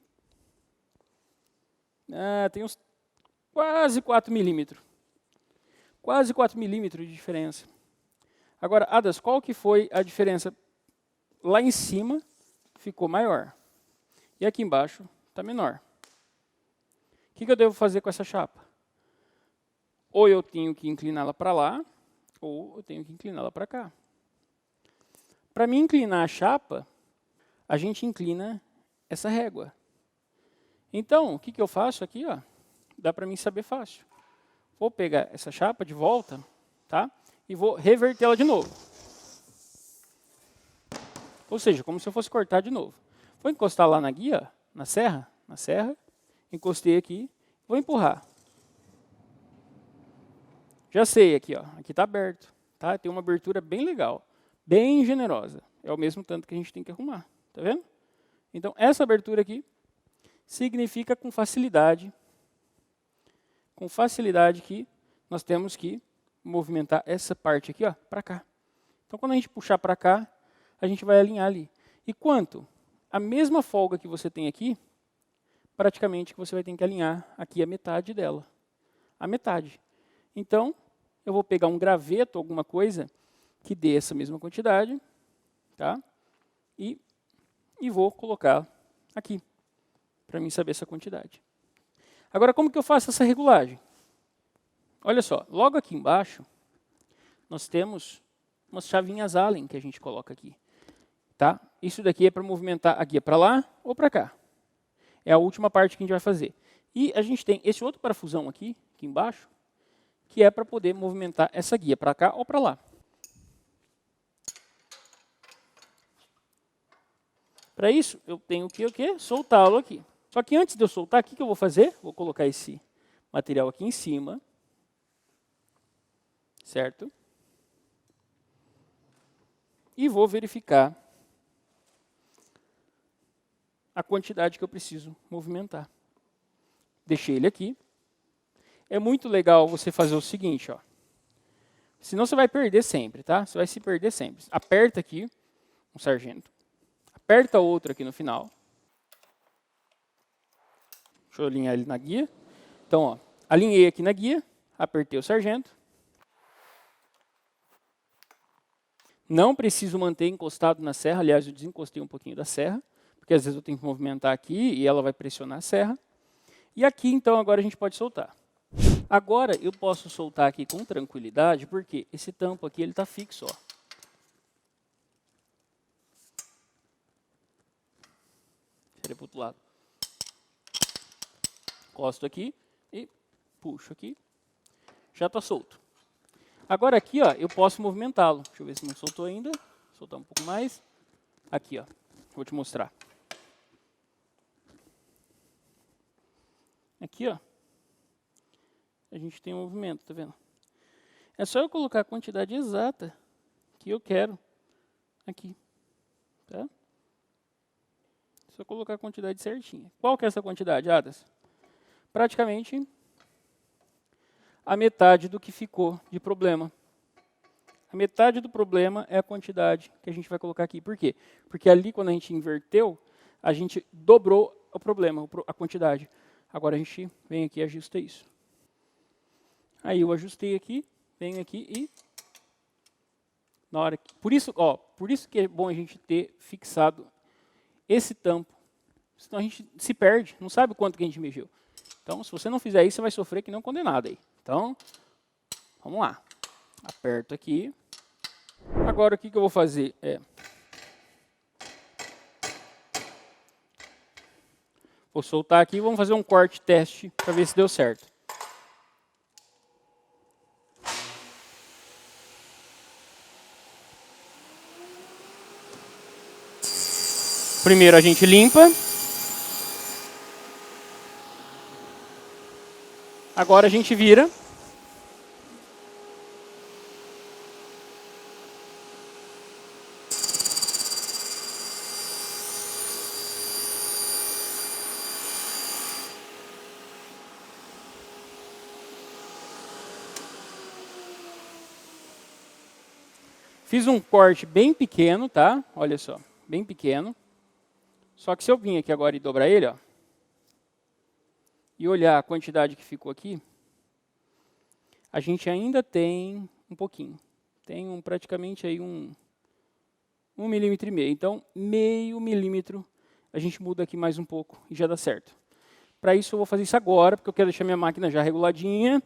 Tem uns quase 4 milímetros. Quase 4 milímetros de diferença. Agora, Adas, qual que foi a diferença? Lá em cima ficou maior. E aqui embaixo está menor. O que eu devo fazer com essa chapa? Ou eu tenho que incliná-la para lá, ou eu tenho que incliná-la para cá. Para mim inclinar a chapa, a gente inclina essa régua. Então, o que eu faço aqui? Ó, dá para mim saber fácil. Vou pegar essa chapa de volta, tá? E vou revertê-la de novo. Ou seja, como se eu fosse cortar de novo. Vou encostar lá na guia, na serra, encostei aqui, vou empurrar. Já sei aqui, ó, aqui está aberto, tá? Tem uma abertura bem legal, bem generosa. É o mesmo tanto que a gente tem que arrumar, tá vendo? Então, essa abertura aqui significa com facilidade que nós temos que movimentar essa parte aqui, ó, para cá. Então, quando a gente puxar para cá, a gente vai alinhar ali. E quanto? A mesma folga que você tem aqui, praticamente que você vai ter que alinhar aqui a metade dela. A metade. Então, eu vou pegar um graveto, alguma coisa, que dê essa mesma quantidade, tá? E vou colocar aqui, para mim saber essa quantidade. Agora, como que eu faço essa regulagem? Olha só, logo aqui embaixo, nós temos umas chavinhas Allen que a gente coloca aqui. Tá? Isso daqui é para movimentar a guia para lá ou para cá. É a última parte que a gente vai fazer. E a gente tem esse outro parafusão aqui embaixo, que é para poder movimentar essa guia para cá ou para lá. Para isso, eu tenho que o quê? Soltá-lo aqui. Só que antes de eu soltar, o que eu vou fazer? Vou colocar esse material aqui em cima. Certo? E vou verificar a quantidade que eu preciso movimentar. Deixei ele aqui. É muito legal você fazer o seguinte, ó. Senão você vai perder sempre, tá? Você vai se perder sempre. Aperta aqui um sargento. Aperta outro aqui no final. Deixa eu alinhar ele na guia. Então, ó, alinhei aqui na guia, apertei o sargento. Não preciso manter encostado na serra, aliás, eu desencostei um pouquinho da serra, porque às vezes eu tenho que movimentar aqui e ela vai pressionar a serra. E aqui, então, agora a gente pode soltar. Agora eu posso soltar aqui com tranquilidade, porque esse tampo aqui ele está fixo, ó. Para o outro lado. Encosto aqui e puxo aqui. Já está solto. Agora aqui, ó, eu posso movimentá-lo. Deixa eu ver se não soltou ainda. Soltar um pouco mais. Aqui, ó. Vou te mostrar. Aqui, ó. A gente tem um movimento, tá vendo? É só eu colocar a quantidade exata que eu quero aqui, tá? Só colocar a quantidade certinha. Qual que é essa quantidade, Adas? Praticamente a metade do que ficou de problema. A metade do problema é a quantidade que a gente vai colocar aqui. Por quê? Porque ali, quando a gente inverteu, a gente dobrou o problema, a quantidade. Agora a gente vem aqui e ajusta isso. Aí eu ajustei aqui, venho aqui e na hora que, por isso que é bom a gente ter fixado esse tampo. Senão a gente se perde, não sabe quanto que a gente mexeu. Então, se você não fizer isso, você vai sofrer que não condenado aí. Então, vamos lá. Aperto aqui. Agora o que eu vou fazer é vou soltar aqui e vamos fazer um corte teste para ver se deu certo. Primeiro a gente limpa. Agora a gente vira. Fiz um corte bem pequeno, tá? Olha só, bem pequeno. Só que se eu vir aqui agora e dobrar ele, ó, e olhar a quantidade que ficou aqui, a gente ainda tem um pouquinho. Tem praticamente aí um 1,5 milímetro. Então, meio milímetro, a gente muda aqui mais um pouco e já dá certo. Para isso, eu vou fazer isso agora, porque eu quero deixar minha máquina já reguladinha,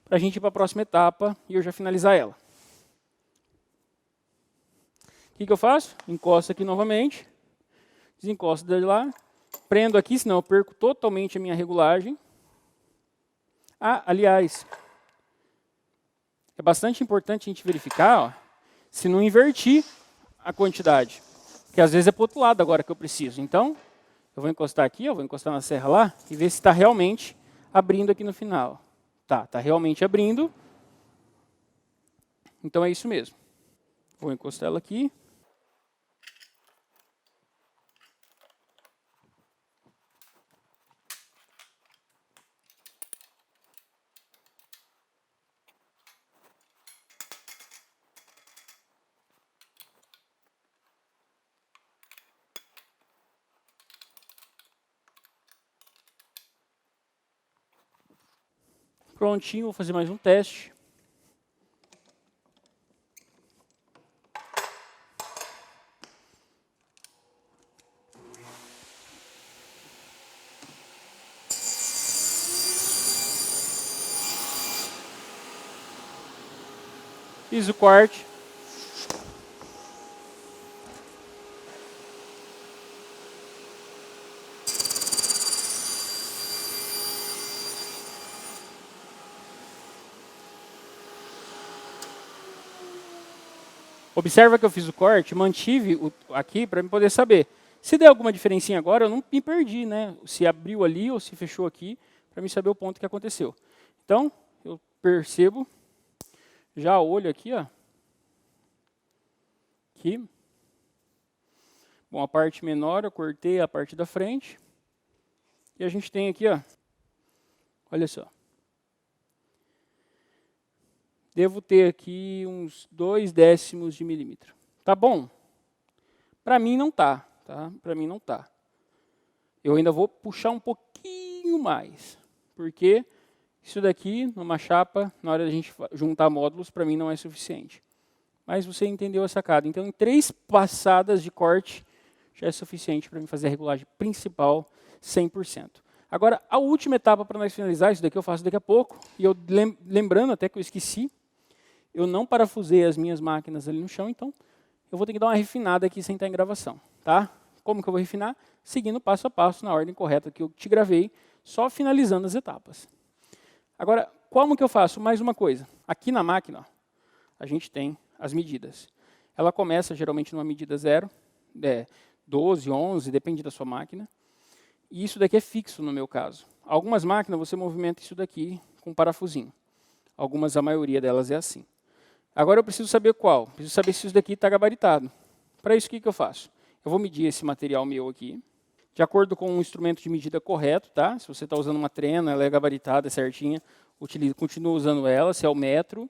para a gente ir para a próxima etapa e eu já finalizar ela. O que eu faço? Encosto aqui novamente, desencosto de lá, prendo aqui, senão eu perco totalmente a minha regulagem. Ah, aliás, é bastante importante a gente verificar, ó, se não invertir a quantidade, porque às vezes é para o outro lado agora que eu preciso. Então, eu vou encostar aqui, eu vou encostar na serra lá e ver se está realmente abrindo aqui no final. Tá realmente abrindo. Então é isso mesmo. Vou encostar ela aqui. Prontinho, vou fazer mais um teste. Fiz o corte. Observa que eu fiz o corte, mantive aqui para eu poder saber. Se der alguma diferencinha agora, eu não me perdi, né? Se abriu ali ou se fechou aqui, para mim saber o ponto que aconteceu. Então, eu percebo, já olho aqui, ó. Aqui. Bom, a parte menor eu cortei a parte da frente. E a gente tem aqui, ó. Olha só. Devo ter aqui uns 2 décimos de milímetro. Tá bom? Para mim não tá, tá? Para mim não tá. Eu ainda vou puxar um pouquinho mais, porque isso daqui, numa chapa, na hora da gente juntar módulos, para mim não é suficiente. Mas você entendeu a sacada. Então, em 3 passadas de corte, já é suficiente para mim fazer a regulagem principal 100%. Agora, a última etapa para nós finalizar, isso daqui eu faço daqui a pouco, e eu lembrando até que eu esqueci, eu não parafusei as minhas máquinas ali no chão, então eu vou ter que dar uma refinada aqui sem estar em gravação, tá? Como que eu vou refinar? Seguindo passo a passo, na ordem correta que eu te gravei, só finalizando as etapas. Agora, como que eu faço? Mais uma coisa. Aqui na máquina, ó, a gente tem as medidas. Ela começa geralmente numa medida 0, 12, 11, depende da sua máquina. E isso daqui é fixo no meu caso. Algumas máquinas você movimenta isso daqui com um parafusinho. Algumas, a maioria delas é assim. Agora eu preciso saber qual. Preciso saber se isso daqui está gabaritado. Para isso, o que eu faço? Eu vou medir esse material meu aqui, de acordo com o instrumento de medida correto, tá? Se você está usando uma trena, ela é gabaritada, é certinha, continua usando ela, se é o metro,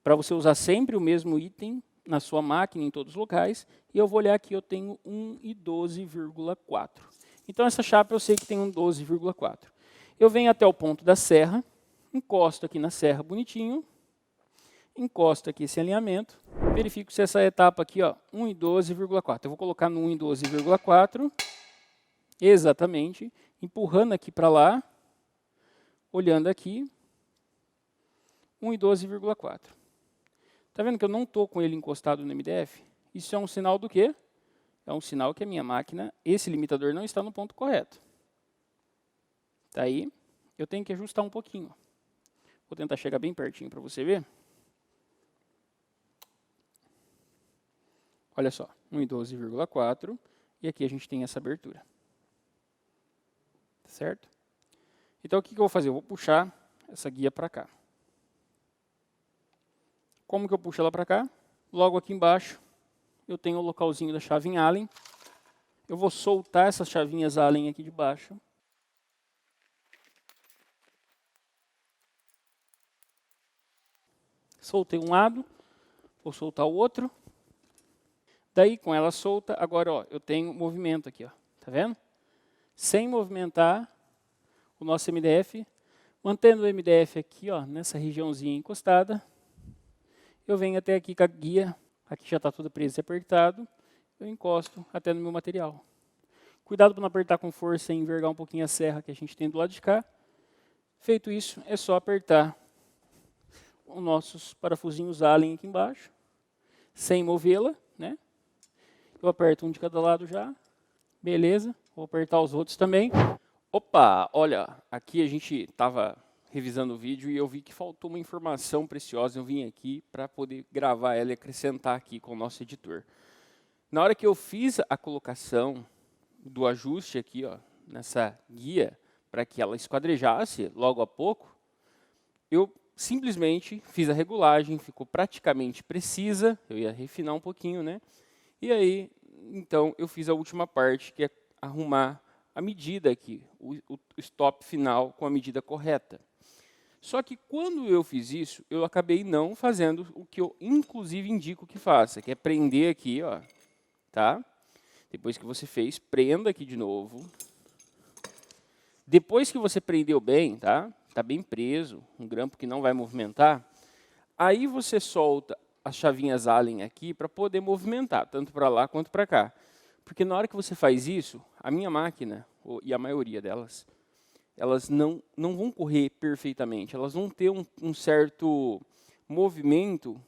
para você usar sempre o mesmo item na sua máquina, em todos os locais. E eu vou olhar aqui, eu tenho 1,12,4. Então, essa chapa eu sei que tem 1,12,4. Eu venho até o ponto da serra, encosto aqui na serra bonitinho, encosto aqui esse alinhamento, verifico se essa etapa aqui, ó, 1,12,4. Eu vou colocar no 1,12,4, exatamente, empurrando aqui para lá, olhando aqui, 1,12,4. Está vendo que eu não estou com ele encostado no MDF? Isso é um sinal do quê? É um sinal que a minha máquina, esse limitador não está no ponto correto. Tá aí, eu tenho que ajustar um pouquinho. Vou tentar chegar bem pertinho para você ver. Olha só, 1,12,4, e aqui a gente tem essa abertura. Certo? Então, o que eu vou fazer? Eu vou puxar essa guia para cá. Como que eu puxo ela para cá? Logo aqui embaixo, eu tenho o localzinho da chave em Allen. Eu vou soltar essas chavinhas Allen aqui de baixo. Soltei um lado, Vou soltar o outro. Daí, com ela solta, agora ó, eu tenho movimento aqui, ó, tá vendo? Sem movimentar o nosso MDF, mantendo o MDF aqui, ó, nessa regiãozinha encostada, eu venho até aqui com a guia, aqui já está tudo preso e apertado, eu encosto até no meu material. Cuidado para não apertar com força e envergar um pouquinho a serra que a gente tem do lado de cá. Feito isso, é só apertar os nossos parafusinhos Allen aqui embaixo, sem movê-la, né? Eu aperto um de cada lado já, beleza, vou apertar os outros também. Opa, olha, aqui a gente estava revisando o vídeo e eu vi que faltou uma informação preciosa, eu vim aqui para poder gravar ela e acrescentar aqui com o nosso editor. Na hora que eu fiz a colocação do ajuste aqui, ó, nessa guia, para que ela esquadrejasse logo a pouco, eu simplesmente fiz a regulagem, ficou praticamente precisa, eu ia refinar um pouquinho, né? E aí, então, eu fiz a última parte, que é arrumar a medida aqui, o stop final com a medida correta. Só que quando eu fiz isso, eu acabei não fazendo o que eu inclusive indico que faça, que é prender aqui, ó, tá? Depois que você fez, prenda aqui de novo. Depois que você prendeu bem, tá? Tá bem preso, um grampo que não vai movimentar, aí você solta as chavinhas Allen aqui para poder movimentar, tanto para lá quanto para cá. Porque na hora que você faz isso, a minha máquina, e a maioria delas, elas não vão correr perfeitamente, elas vão ter um certo movimento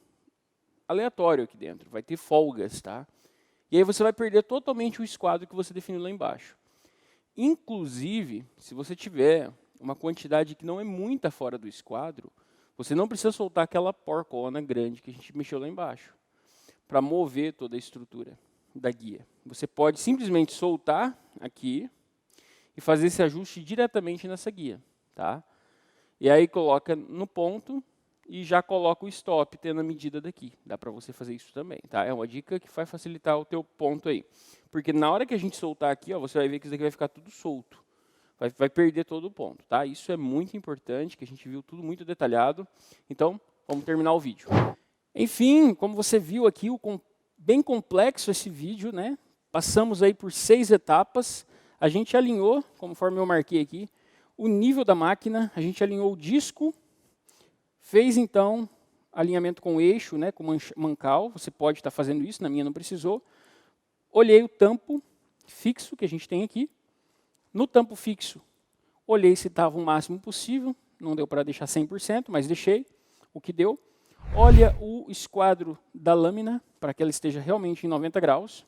aleatório aqui dentro, vai ter folgas, tá? E aí você vai perder totalmente o esquadro que você definiu lá embaixo. Inclusive, se você tiver uma quantidade que não é muita fora do esquadro, você não precisa soltar aquela porcona grande que a gente mexeu lá embaixo, para mover toda a estrutura da guia. Você pode simplesmente soltar aqui e fazer esse ajuste diretamente nessa guia, tá? E aí coloca no ponto e já coloca o stop tendo a medida daqui. Dá para você fazer isso também, tá? É uma dica que vai facilitar o teu ponto aí. Porque na hora que a gente soltar aqui, ó, você vai ver que isso daqui vai ficar tudo solto. Vai perder todo o ponto, tá? Isso é muito importante, que a gente viu tudo muito detalhado. Então, vamos terminar o vídeo. Enfim, como você viu aqui, bem complexo esse vídeo, né? Passamos aí por 6 etapas. A gente alinhou, conforme eu marquei aqui, o nível da máquina, a gente alinhou o disco, fez então alinhamento com o eixo, né, com mancal, você pode estar fazendo isso, na minha não precisou. Olhei o tampo fixo que a gente tem aqui. No tampo fixo, olhei se estava o máximo possível, não deu para deixar 100%, mas deixei o que deu. Olha o esquadro da lâmina, para que ela esteja realmente em 90 graus.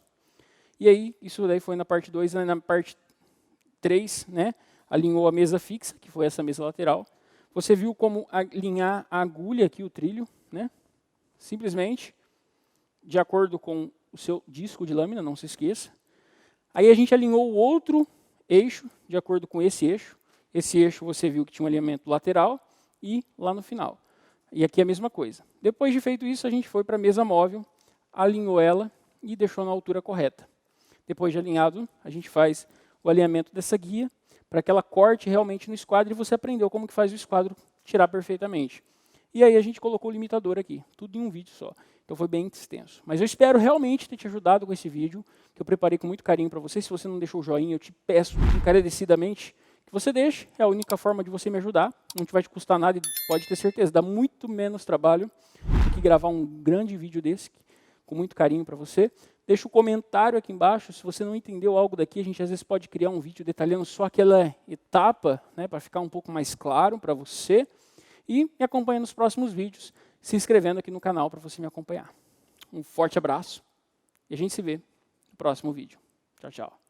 E aí, isso daí foi na parte 2, na parte 3, né, alinhou a mesa fixa, que foi essa mesa lateral. Você viu como alinhar a agulha aqui, o trilho, né, simplesmente de acordo com o seu disco de lâmina, não se esqueça. Aí a gente alinhou o outro eixo, de acordo com esse eixo. Esse eixo você viu que tinha um alinhamento lateral e lá no final. E aqui é a mesma coisa. Depois de feito isso, a gente foi para a mesa móvel, alinhou ela e deixou na altura correta. Depois de alinhado, a gente faz o alinhamento dessa guia para que ela corte realmente no esquadro e você aprendeu como que faz o esquadro tirar perfeitamente. E aí a gente colocou o limitador aqui, tudo em um vídeo só. Então foi bem extenso. Mas eu espero realmente ter te ajudado com esse vídeo, que eu preparei com muito carinho para você. Se você não deixou o joinha, eu te peço encarecidamente que você deixe. É a única forma de você me ajudar. Não vai te custar nada e pode ter certeza, dá muito menos trabalho do que gravar um grande vídeo desse, com muito carinho para você. Deixa o comentário aqui embaixo. Se você não entendeu algo daqui, a gente às vezes pode criar um vídeo detalhando só aquela etapa, né, para ficar um pouco mais claro para você. E me acompanha nos próximos vídeos, se inscrevendo aqui no canal para você me acompanhar. Um forte abraço e a gente se vê no próximo vídeo. Tchau, tchau.